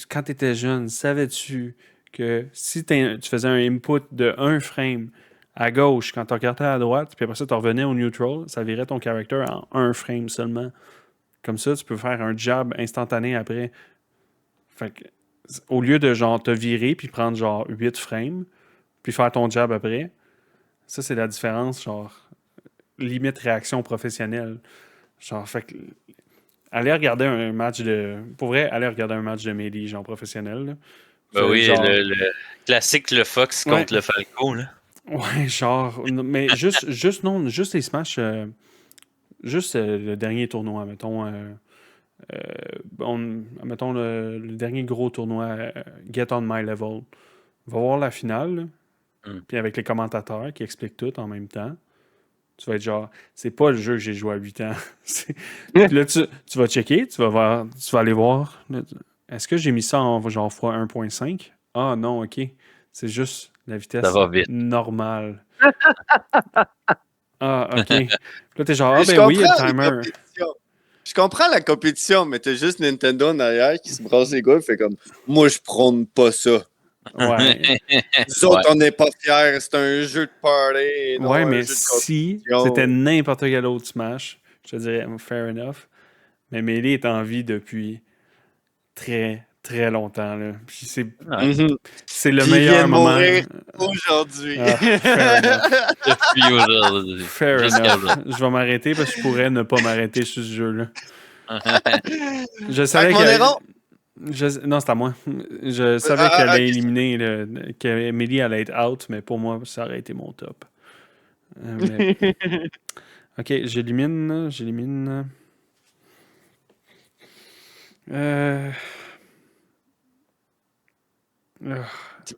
quand tu étais jeune, savais-tu que si tu faisais un input de 1 frame à gauche, quand tu regardais à droite, puis après ça, tu revenais au neutral, ça virait ton character en 1 frame seulement. Comme ça, tu peux faire un jab instantané après. Fait que, au lieu de genre te virer puis prendre genre 8 frames, puis faire ton jab après, ça, c'est la différence, genre, limite réaction professionnelle. Genre, fait que allez regarder un match de. Pour vrai, allez regarder un match de Melee, genre professionnel. Là. Ben oui, genre... le classique, le Fox contre le Falco, là. Ouais, genre. Mais juste les Smash. Juste le dernier tournoi, mettons. Mettons le dernier gros tournoi, Get on My Level. Va voir la finale, puis avec les commentateurs qui expliquent tout en même temps. Tu vas être genre, c'est pas le jeu que j'ai joué à 8 ans. Puis là, tu vas checker, tu vas aller voir. Est-ce que j'ai mis ça en genre fois 1.5? Ah non, ok. C'est juste la vitesse normale. Ah, ok. Puis là, t'es genre, oui, il y a le timer. Je comprends la compétition, mais t'as juste Nintendo en arrière qui se brasse les gars et fait comme, moi, je prône pas ça. Ouais. Nous autres, on n'est pas fiers, c'est un jeu de party. Non ouais, un mais jeu de si c'était n'importe quel autre Smash, je te dirais, fair enough. Mais Melee est en vie depuis très, très longtemps. Là. Puis c'est le meilleur moment. Aujourd'hui. Depuis aujourd'hui. Fair enough. Je vais m'arrêter parce que je pourrais ne pas m'arrêter sur ce jeu-là. Je savais non, c'est à moi. Je savais qu'elle allait éliminer, que Melee allait être out, mais pour moi, ça aurait été mon top. Ok, j'élimine.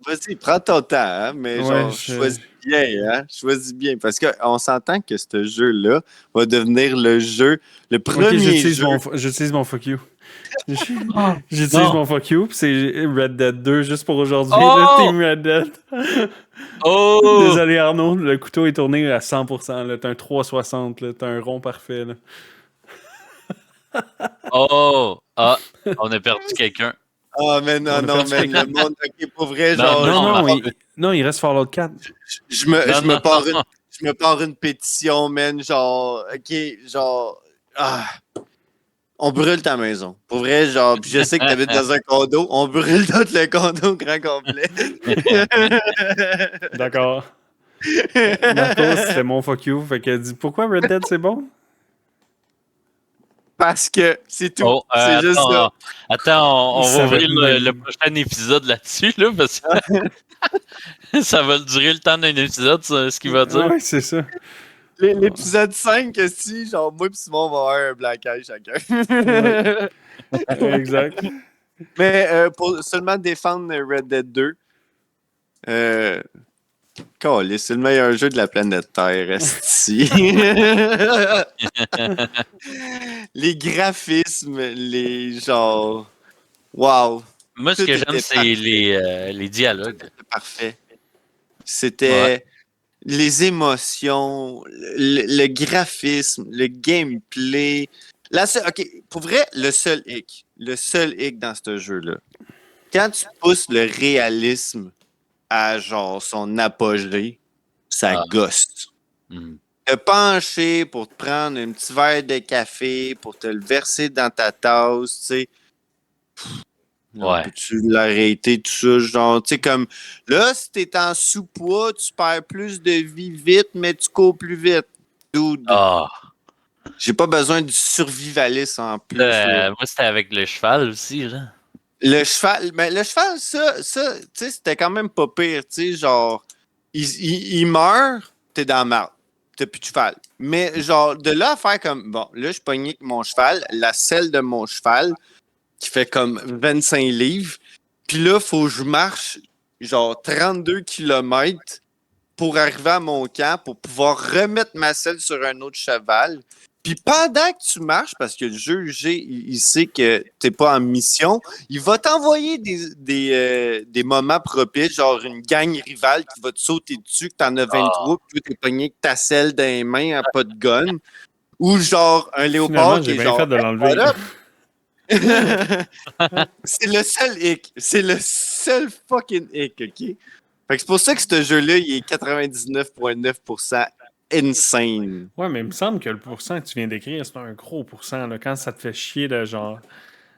Vas-y, prends ton temps, hein, mais choisis bien, hein? Choisis bien, parce qu'on s'entend que ce jeu-là va devenir le premier jeu. J'utilise mon fuck you. J'utilise mon fuck you, puis c'est Red Dead 2 juste pour aujourd'hui, le Team Red Dead. Désolé Arnaud, le couteau est tourné à 100%, là, t'as un 360, là, t'as un rond parfait. Là. On a perdu quelqu'un. Ah, mais non, mais le monde, ok, pour vrai, non, il reste Fallout 4. Je me pars une pétition, man, genre, ok, genre, on brûle ta maison. Pour vrai, genre, puis je sais que t'habites dans un condo, on brûle tout le condo grand complet. D'accord. Marco, c'était mon fuck you, fait que dis pourquoi Red Dead c'est bon? Parce que c'est tout. C'est juste ça. Attends, on va ouvrir le prochain épisode là-dessus, là, parce que ça va durer le temps d'un épisode, ce qu'il va dire. Oui, c'est ça. L'épisode 5, si, genre, moi et Simon, on va avoir un black eye chacun. Exact. Mais pour seulement défendre Red Dead 2, c'est le meilleur jeu de la planète Terre, esti. Les graphismes, les genre. Wow. Moi, ce que j'aime, c'est les dialogues. C'était parfait. C'était les émotions, le graphisme, le gameplay. OK, pour vrai, le seul hic dans ce jeu-là, quand tu pousses le réalisme à genre son apogée, ça gosse. Te pencher pour te prendre un petit verre de café, pour te le verser dans ta tasse, tu sais. Peux-tu l'arrêter, tout ça? Genre, tu sais, comme là, si t'es en sous-poids, tu perds plus de vie vite, mais tu cours plus vite. Dude. J'ai pas besoin du survivaliste en plus. Moi, c'était avec le cheval aussi, là. Le cheval, ça tu sais, c'était quand même pas pire, tu sais, genre, il meurt, t'es dans la marde. t'as plus de cheval. Mais genre, de là à faire comme, bon, là, je pognais avec mon cheval, la selle de mon cheval, qui fait comme 25 livres. Puis là, faut que je marche genre 32 kilomètres pour arriver à mon camp, pour pouvoir remettre ma selle sur un autre cheval. Puis pendant que tu marches, parce que le jeu G, il sait que t'es pas en mission, il va t'envoyer des moments propices, genre une gang rivale qui va te sauter dessus, que t'en as 23, puis toi t'es pogné avec ta selle dans les mains, à pas de gun. Ou genre un léopard Finalement, qui j'ai est bien genre... fait de l'enlever. C'est le seul hic. C'est le seul fucking hic, OK? Fait que c'est pour ça que ce jeu-là, il est 99,9% insane. Ouais, mais il me semble que le pourcent que tu viens d'écrire, c'est un gros pourcent. Là, quand ça te fait chier de genre.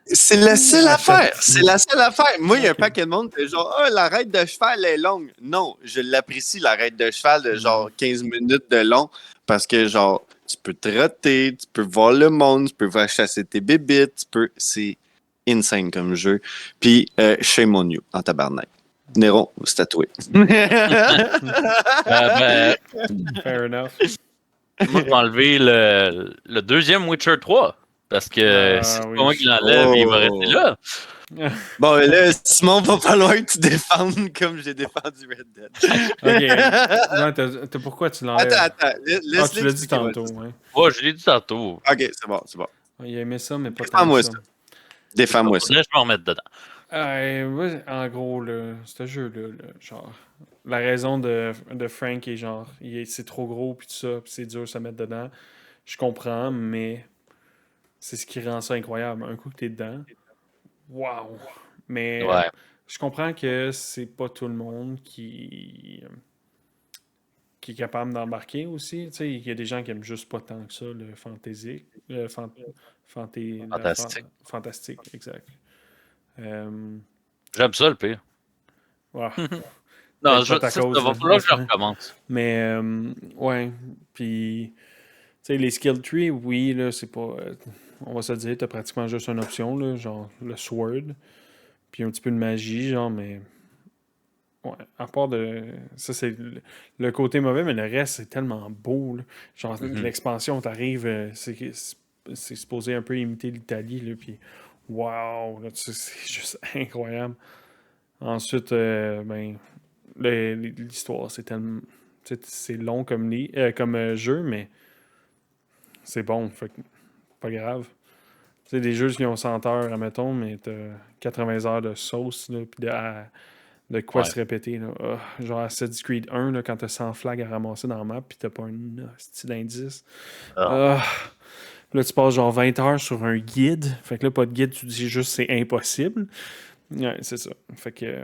C'est la seule À affaire. chaque- C'est la seule affaire. Moi, il y a un Ok. paquet de monde qui est genre, ah, la raide de cheval est longue. Non, je l'apprécie, la raide de cheval de genre 15 minutes de long, parce que genre, tu peux te roter, tu peux voir le monde, tu peux voir chasser tes bébites, tu peux. C'est insane comme jeu. Puis, shame on you, en tabarnak. Néron, c'est tatoué. Ben, Fair enough. moi, je vais enlever le deuxième Witcher 3. Parce que si c'est oui. pas moi qui l'enlève, il va rester là. Bon, là, Simon, va falloir que tu défendes comme j'ai défendu Red Dead. Ok. Non, pourquoi tu l'enlèves? Attends. Ah, Laisse-le tu l'as dit expliquer, tantôt. vas-y. Ouais. Ouais, je l'ai dit tantôt. Ok, c'est bon. Il a aimé ça, mais pas tant Défends-moi que ça. ça. Défends-moi ça. Là, je vais me remettre dedans. Moi, en gros, là, ce jeu-là, là, genre, la raison de Frank est genre, c'est trop gros, puis tout ça, puis c'est dur de se mettre dedans. Je comprends, mais c'est ce qui rend ça incroyable. Un coup que t'es dedans, waouh! Mais Ouais. je comprends que c'est pas tout le monde qui est capable d'embarquer aussi. Tu sais, il y a des gens qui aiment juste pas tant que ça, le fantasy. Fantastique. Fantastique, exact. Euh, J'aime ça, le pire. ouais. Non, Peut-être pas ta ça cause, va là. falloir que je recommence. Mais, ouais. Puis, tu sais, les skill trees, oui, là, c'est pas. On va se dire, t'as pratiquement juste une option, là, genre le sword. Puis un petit peu de magie, genre, mais. Ouais, à part de. Ça, c'est le côté mauvais, mais le reste, c'est tellement beau, là. Genre, l'expansion, t'arrives, c'est supposé un peu imiter l'Italie, là, puis. Waouh, là, c'est juste incroyable. Ensuite, ben. L'histoire, c'est tellement. C'est long comme, jeu, mais c'est bon. Fait que, pas grave. Tu sais, des jeux qui ont 100 heures, admettons, mais t'as 80 heures de sauce, là, puis de quests répétés. Là. Genre Assassin's Creed 1, là, quand t'as 100 flags à ramasser dans la map, puis t'as pas un style d'indice. Là, tu passes genre 20 heures sur un guide. Fait que là, pas de guide, tu dis juste c'est impossible. Ouais, c'est ça. Fait que.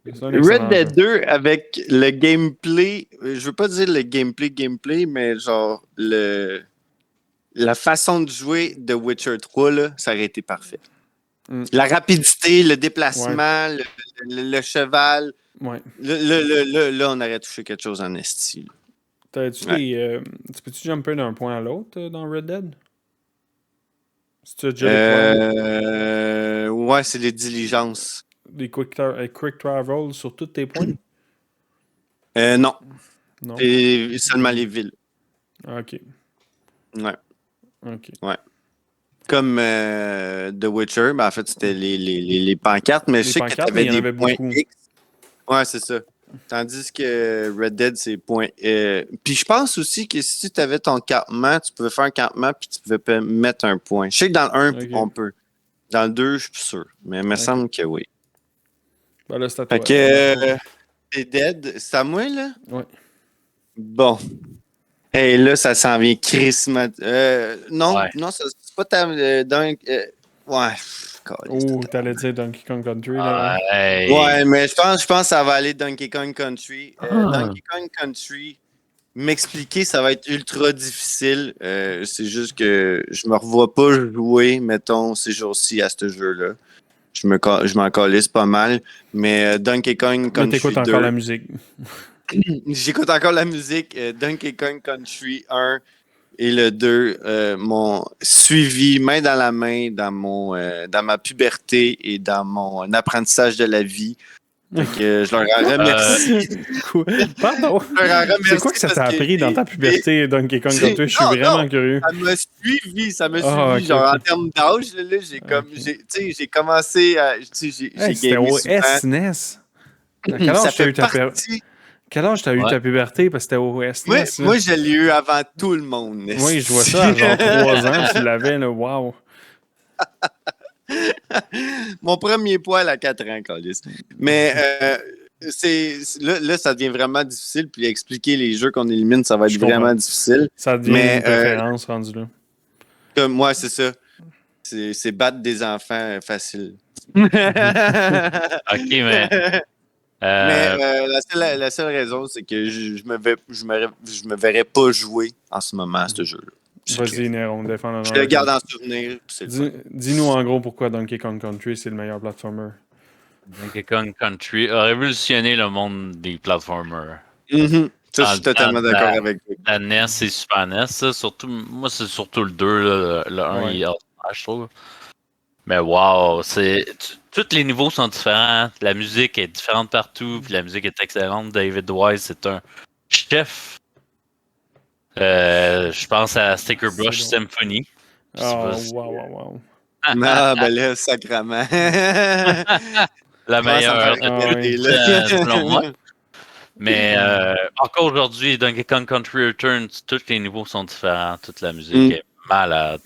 Red Dead 2 avec le gameplay, je veux pas dire le gameplay, mais genre la façon de jouer de Witcher 3, là, ça aurait été parfait. La rapidité, le déplacement, le cheval. Ouais. Là, on aurait touché quelque chose en esti. Tu peux-tu jumper d'un point à l'autre dans Red Dead? C'est-tu déjà ouais, c'est les diligences. des quick travel sur tous tes points? Non. Non. C'est seulement les villes. Ok. Ouais. Ok. Ouais. Comme The Witcher, ben en fait, c'était les pancartes, mais je sais que tu avais des points X. Ouais, c'est ça. Tandis que Red Dead, c'est points. Puis je pense aussi que si tu avais ton campement, tu pouvais faire un campement puis tu pouvais mettre un point. Je sais que dans le 1, on peut. Dans le 2, je suis plus sûr. Mais il me semble que oui. Ben là, c'est à toi. Fait que t'es dead. C'est à moi, là? Ouais. Bon. Hey, là, ça s'en vient crissement. Non, c'est pas ta. Ouais. Oh, t'allais dire Donkey Kong Country, là. Ouais, mais je pense que ça va aller Donkey Kong Country. Donkey Kong Country, m'expliquer, ça va être ultra difficile. C'est juste que je me revois pas jouer, mettons, ces jours-ci à ce jeu-là. Je m'en calisse pas mal. Mais Donkey Kong Country. Mais t'écoutes encore la musique. J'écoute encore la musique. Donkey Kong Country 1 et le 2 m'ont suivi main dans la main dans ma puberté et dans mon apprentissage de la vie. Fait que je leur en remercie. Pardon. C'est quoi que ça t'a appris dans ta puberté, Donkey Kong Country? Je suis vraiment curieux. Ça m'a suivi. Genre, en termes d'âge, là, j'ai commencé à. C'était au SNES. Quel âge t'as eu ta puberté? Parce que c'était au SNES. Moi, je l'ai eu avant tout le monde. Oui, je vois ça à genre 3 ans. Tu l'avais, là. Wow. Mon premier poil à 4 ans, Carlis. Mais là, ça devient vraiment difficile. Puis expliquer les jeux qu'on élimine, ça va être vraiment difficile. Ça devient une préférence rendu là. Moi, c'est ça. C'est battre des enfants facile. Ok, mais. Mais la seule raison, c'est que je me verrais pas jouer en ce moment à ce jeu-là. Vas-y, Néron, défends. Je le garde en souvenir. Dis-nous en gros pourquoi Donkey Kong Country, c'est le meilleur platformer. Donkey Kong Country a révolutionné le monde des platformers. Ça, je suis totalement d'accord avec vous. La NES et Super NES, ça, moi, c'est surtout le 2, là, le 1 il est ordinaire, je trouve. Mais wow, tous les niveaux sont différents, la musique est différente partout, puis la musique est excellente. David Wise, c'est un chef. Je pense à Sticker Brush Symphony. Oh, wow. Non, ben là, sacrément. La meilleure selon moi. Mais encore aujourd'hui, Donkey Kong Country Returns, tous les niveaux sont différents, toute la musique est malade.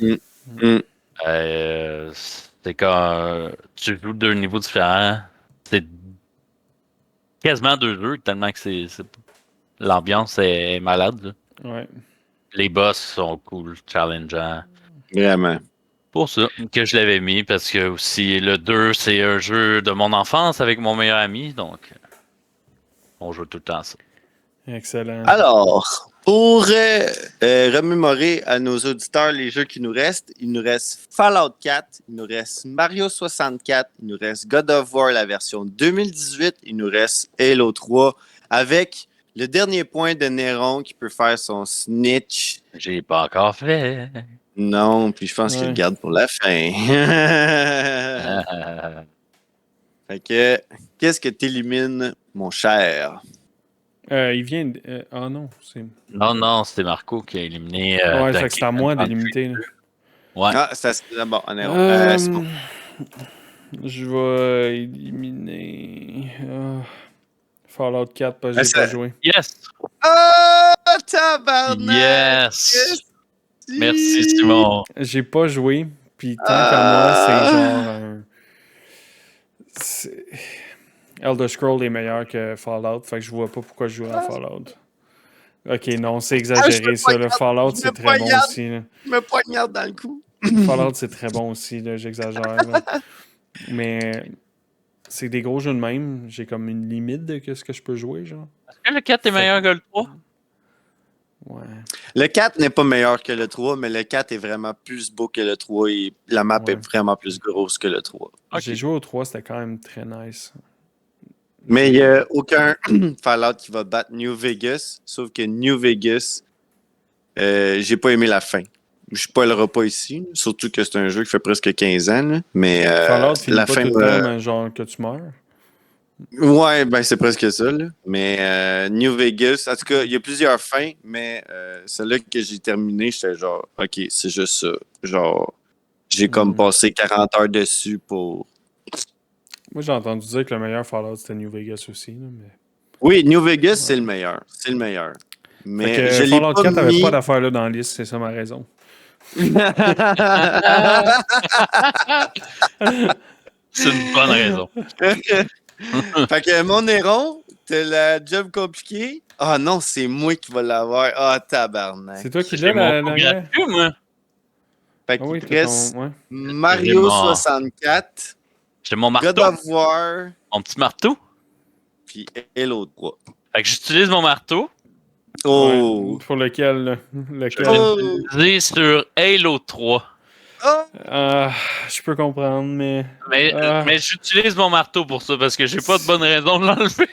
C'est quand tu joues 2 niveaux différents, c'est quasiment 2 jeux, tellement que l'ambiance est malade. Là. Ouais. Les boss sont cool, challengeants. Vraiment. Pour ça que je l'avais mis, parce que aussi le 2, c'est un jeu de mon enfance avec mon meilleur ami, donc on joue tout le temps ça. Excellent. Alors, pour remémorer à nos auditeurs les jeux qui nous restent, il nous reste Fallout 4, il nous reste Mario 64, il nous reste God of War, la version 2018, il nous reste Halo 3, avec le dernier point de Néron qui peut faire son snitch. J'ai pas encore fait. Non, puis je pense qu'il le garde pour la fin. Fait que, qu'est-ce que t'élimines, mon cher? Il vient de... non, c'est... Non, c'était Marco qui a éliminé... ouais, fait que c'est à moi d'éliminer. Ouais. Ah, c'est bon, Néron. C'est bon. Je vais éliminer... Fallout 4 parce que j'ai pas joué. Yes! Oh, tabarnak! Yes! Merci, Simon. J'ai pas joué, puis tant qu'à moi, c'est genre Elder Scrolls est meilleur que Fallout, fait que je vois pas pourquoi je joue à Fallout. Ok, non, c'est exagéré ça. Là. Fallout, c'est très bon aussi. Là. Je me poignarde dans le cou. Fallout, c'est très bon aussi, là, j'exagère. Là. Mais c'est des gros jeux de même. J'ai comme une limite de ce que je peux jouer, genre. Est-ce que le 4 est meilleur que le 3? Ouais. Le 4 n'est pas meilleur que le 3, mais le 4 est vraiment plus beau que le 3 et la map est vraiment plus grosse que le 3. Okay. J'ai joué au 3, c'était quand même très nice. Mais il n'y a aucun Fallout qui va battre New Vegas, sauf que New Vegas, j'ai pas aimé la fin. Je spoilerai pas ici, surtout que c'est un jeu qui fait presque 15 ans, là, mais Fallout finit la pas fin tout le temps, mais genre que tu meurs. Ouais, ben c'est presque ça, là. Mais New Vegas, en tout cas, il y a plusieurs fins, mais celle-là que j'ai terminée, j'étais genre, ok, c'est juste ça. Genre, j'ai comme passé 40 heures dessus pour... Moi, j'ai entendu dire que le meilleur Fallout, c'était New Vegas aussi, là, mais... Oui, New Vegas, c'est le meilleur. C'est le meilleur. Mais fait que je Fallout 4 n'avait mis... pas d'affaire là dans la liste, c'est ça ma raison. C'est une bonne raison. Fait que mon Néron, t'as la job compliquée. Ah non, c'est moi qui vais l'avoir. Ah, tabarnak. C'est toi qui l'as, la dernière? Moi. Fait qu'il oui, te reste ouais. Mario 64, j'ai mon marteau. God of War, mon petit marteau. puis Halo 3. Fait que j'utilise mon marteau. Oh! Ouais, pour lequel, là? Lequel? Je vais l'utiliser sur Halo 3. Je peux comprendre, mais... Mais j'utilise mon marteau pour ça, parce que j'ai pas de bonne raison de l'enlever.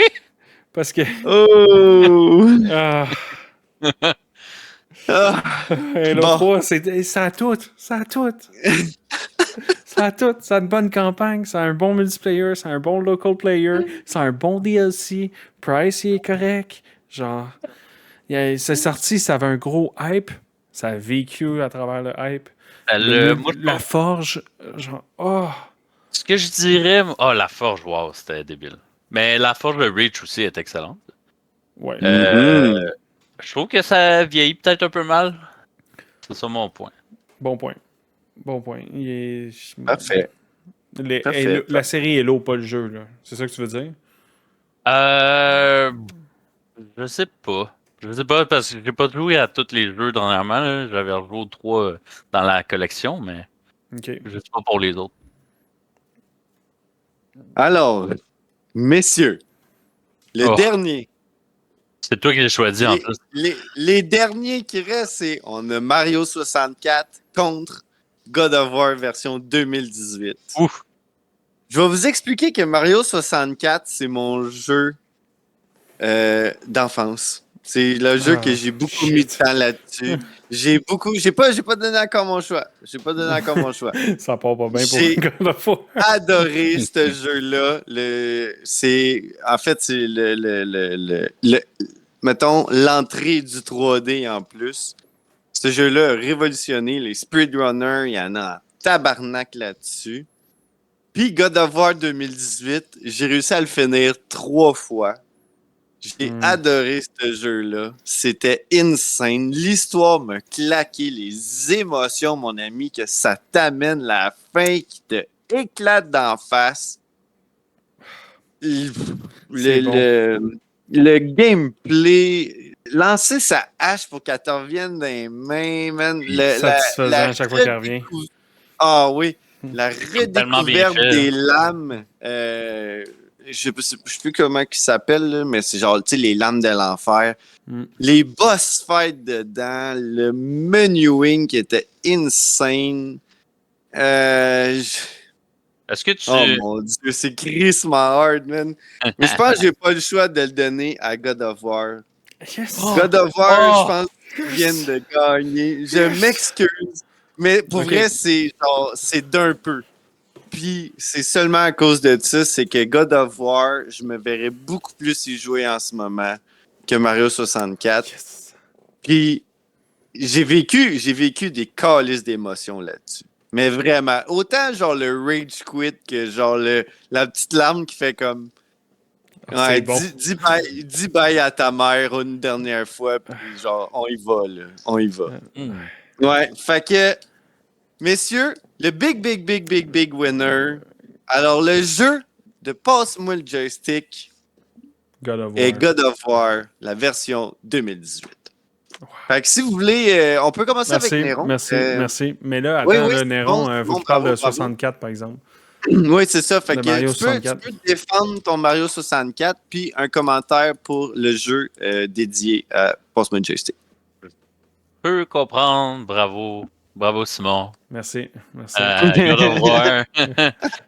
Parce que... Oh! Halo 3, ça a tout. Ça a tout. Ça Ça a tout. Ça a une bonne campagne, ça a un bon multiplayer, ça a un bon local player, ça a un bon DLC. Price, il est correct. Genre, c'est sorti, ça avait un gros hype. Ça a vécu à travers le hype. Moi, La forge, genre, oh! ce que je dirais, la Forge, wow, c'était débile. Mais la Forge de Reach aussi est excellente. Ouais. Je trouve que ça vieillit peut-être un peu mal. C'est ça mon point. Bon point. Bon point. Parfait. Parfait. La série Halo, pas le jeu, là. C'est ça que tu veux dire? Je sais pas. Je sais pas parce que j'ai pas joué à tous les jeux dernièrement. Là. J'avais rejoué aux 3 dans la collection, mais OK. je sais pas pour les autres. Alors, messieurs, le dernier. C'est toi qui l'as choisi en plus. Les derniers qui restent, on a Mario 64 contre God of War version 2018. Ouf! Je vais vous expliquer que Mario 64, c'est mon jeu d'enfance. C'est le jeu que j'ai beaucoup mis de temps là-dessus. J'ai pas donné encore mon choix. Ça part pas bien pour God of War. Adoré ce jeu-là. En fait, c'est mettons, l'entrée du 3D en plus. Ce jeu-là a révolutionné les speedrunners. Il y en a en tabarnak là-dessus. Puis God of War 2018, j'ai réussi à le finir 3 fois. J'ai adoré ce jeu-là. C'était insane. L'histoire m'a claqué. Les émotions, mon ami, que ça t'amène la fin qui te éclate d'en face. Le gameplay, lancer sa hache pour qu'elle te revienne dans les mains, man. Satisfaisant à chaque fois qu'elle revient. Ah oui, la redécouverte des lames. Je sais plus comment il s'appelle, mais c'est genre, tu sais, les lames de l'enfer. Les boss fights dedans, le menuing qui était insane. Est-ce que tu... Oh mon Dieu, c'est crissement hard, man. Mais je pense que j'ai pas le choix de le donner à God of War. Yes. God of War, je pense qu'ils viennent de gagner. Je m'excuse, mais pour vrai, c'est d'un peu. Puis c'est seulement à cause de ça, c'est que God of War, je me verrais beaucoup plus y jouer en ce moment que Mario 64. Yes. Puis j'ai vécu des calices d'émotions là-dessus. Mais vraiment, autant genre le rage quit que genre la petite larme qui fait comme ouais, dis bye à ta mère une dernière fois, puis genre on y va là, on y va. Ouais, fait que messieurs, le big winner. Alors le jeu de passe-moi le joystick est God of War, la version 2018. Fait que si vous voulez, on peut commencer avec Néron. Merci. Mais là, attends, Néron, il faut que tu parles de 64, par exemple. Oui, c'est ça. Fait que tu peux défendre ton Mario 64, puis un commentaire pour le jeu dédié à Passe-moi le joystick. Je peux comprendre. Bravo, Simon. Merci. God of War.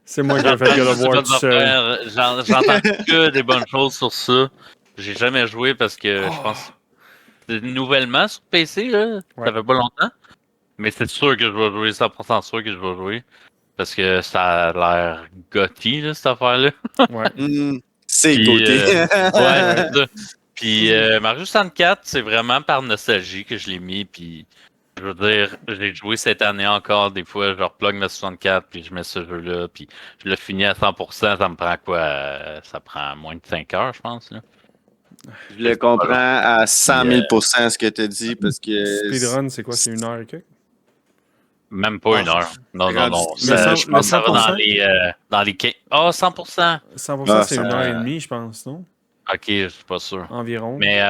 C'est moi qui ai fait God of War tout seul. J'entends que des bonnes choses sur ça. J'ai jamais joué parce que je pense... Nouvellement sur PC, là, ça fait pas longtemps. Mais c'est sûr que je vais jouer, 100% sûr que je vais jouer. Parce que ça a l'air gothy, là, cette affaire-là. C'est gothy. Ouais. Puis Mario 64, c'est vraiment par nostalgie que je l'ai mis. Puis je veux dire, j'ai joué cette année encore. Des fois, je replug ma 64, puis je mets ce jeu-là. Puis je le finis à 100%. Ça me prend quoi? Ça prend moins de 5 heures, je pense, là. Je le comprends à 100 000 % ce que tu as dit parce que. Speedrun, c'est quoi? C'est 1 heure et quelques? Même pas 1 heure. Non. Je pense que ça va dans les 15. 100%. 100%, c'est 1 heure et demie, je pense, non? Ok, je suis pas sûr. Environ. Mais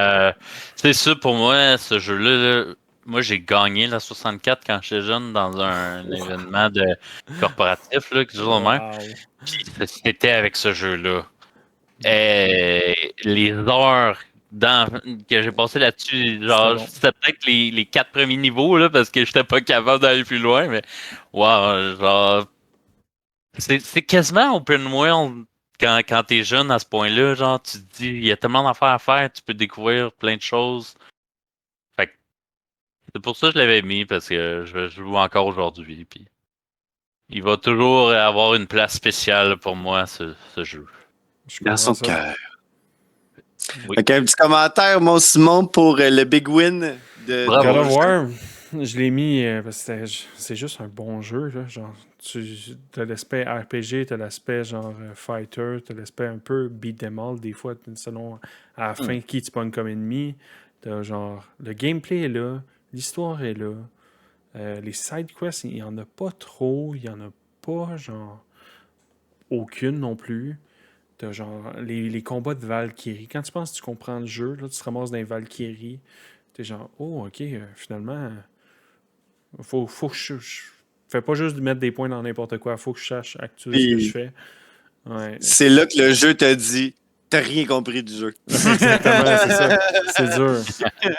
c'est ça, pour moi, ce jeu-là, moi j'ai gagné la 64 quand j'étais jeune dans un événement corporatif, là, quelque chose de même. Puis c'était avec ce jeu-là. Et les heures que j'ai passé là-dessus, genre, c'était peut-être les 4 premiers niveaux, là, parce que j'étais pas capable d'aller plus loin, mais wow, genre, c'est quasiment open world quand t'es jeune à ce point-là, genre, tu te dis, il y a tellement d'affaires à faire, tu peux découvrir plein de choses. Fait que c'est pour ça que je l'avais mis, parce que je joue encore aujourd'hui, puis il va toujours avoir une place spéciale pour moi, ce jeu. Dans son cœur. Oui. Donc, un petit commentaire, mon Simon, pour le Big Win de God of War, je l'ai mis parce que c'est juste un bon jeu. Là, genre, tu as l'aspect RPG, tu as l'aspect genre fighter, tu as l'aspect un peu beat them all, des fois, selon à la fin qui tu pognes comme ennemi. T'as genre, le gameplay est là, l'histoire est là. Les side quests, il n'y en a pas trop, il n'y en a pas genre aucune non plus. T'as genre les combats de Valkyrie. Quand tu penses que tu comprends le jeu, là, tu te ramasses dans les Valkyrie. T'es genre, oh, ok, finalement, faut que je fais pas juste de mettre des points dans n'importe quoi. Faut que je sache actualiser ce que je fais. Ouais. C'est là que le jeu te dit, t'as rien compris du jeu. Exactement, c'est ça. C'est dur.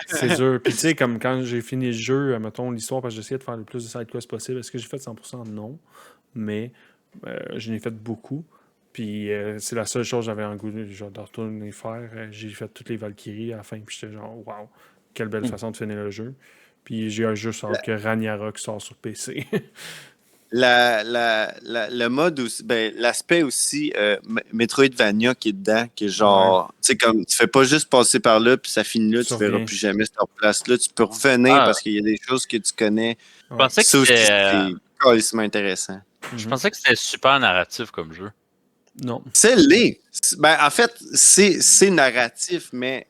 C'est dur. Puis tu sais, comme quand j'ai fini le jeu, mettons l'histoire, parce que j'essayais de faire le plus de side quests possible. Est-ce que j'ai fait 100%? Non. Mais je n'ai fait beaucoup. Puis c'est la seule chose que j'avais en goût de retourner faire. J'ai fait toutes les Valkyries à la fin. Puis j'étais genre, waouh, quelle belle façon de finir le jeu. Puis j'ai un jeu sort que Ragnarok sort sur PC. Le mode aussi, ben, l'aspect aussi Metroidvania qui est dedans, qui est genre, tu sais, comme tu fais pas juste passer par là, puis ça finit là, tu verras plus jamais cette place-là. Tu peux revenir parce qu'il y a des choses que tu connais. Je pensais que ça aussi, c'est carrément intéressant. Je pensais que c'était super narratif comme jeu. Non. C'est l'est. Ben, en fait, c'est narratif, mais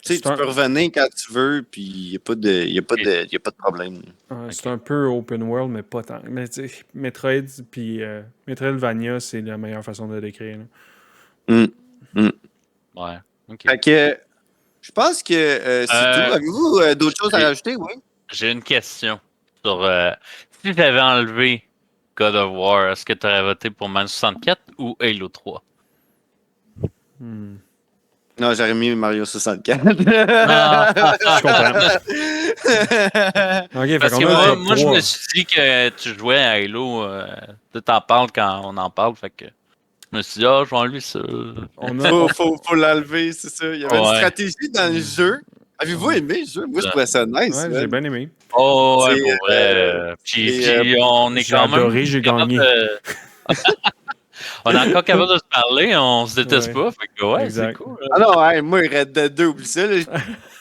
tu peux revenir quand tu veux, puis il n'y a pas de problème. C'est un peu open world, mais pas tant. Mais Metroid puis Metroidvania, c'est la meilleure façon de le décrire. Ouais. Okay. Fait que je pense que c'est tout. Avez-vous d'autres choses à rajouter, oui? J'ai une question sur si tu avais enlevé God of War, est-ce que tu aurais voté pour Mario 64 ou Halo 3? Non, j'aurais mis Mario 64. Je comprends. Okay, parce que moi je me suis dit que tu jouais à Halo. Tu t'en parles quand on en parle. Fait que je me suis dit, je vais enlever ça. Faut l'enlever, c'est ça. Il y avait une stratégie dans le jeu. Avez-vous aimé le jeu? Moi, je trouvais ça nice. Ouais, j'ai bien aimé. Oh, ouais, pour vrai. Puis on est quand même. Adoré, j'ai gagné. On est encore capable de se parler, on se déteste pas. Fait que c'est cool. Ah non, moi, Red Dead 2, oublie ça. Là.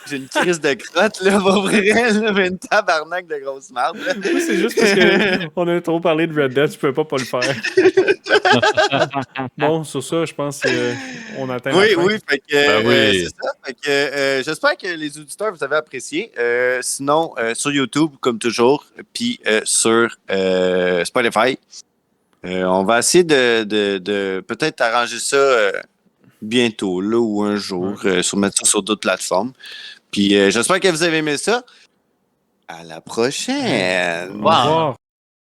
J'ai une crise de crotte, là, pour vrai. Là, une tabarnak de grosse merde. C'est juste parce qu'on a trop parlé de Red Dead, je pouvais pas le faire. Bon, sur ça, je pense qu'on atteint la fin. Oui, fait que, c'est ça. Fait que, j'espère que les auditeurs, vous avez apprécié. Sinon, sur YouTube, comme toujours, puis sur Spotify. On va essayer de peut-être arranger ça bientôt, là, ou un jour, mettre ça sur d'autres plateformes. Puis j'espère que vous avez aimé ça. À la prochaine! Au revoir!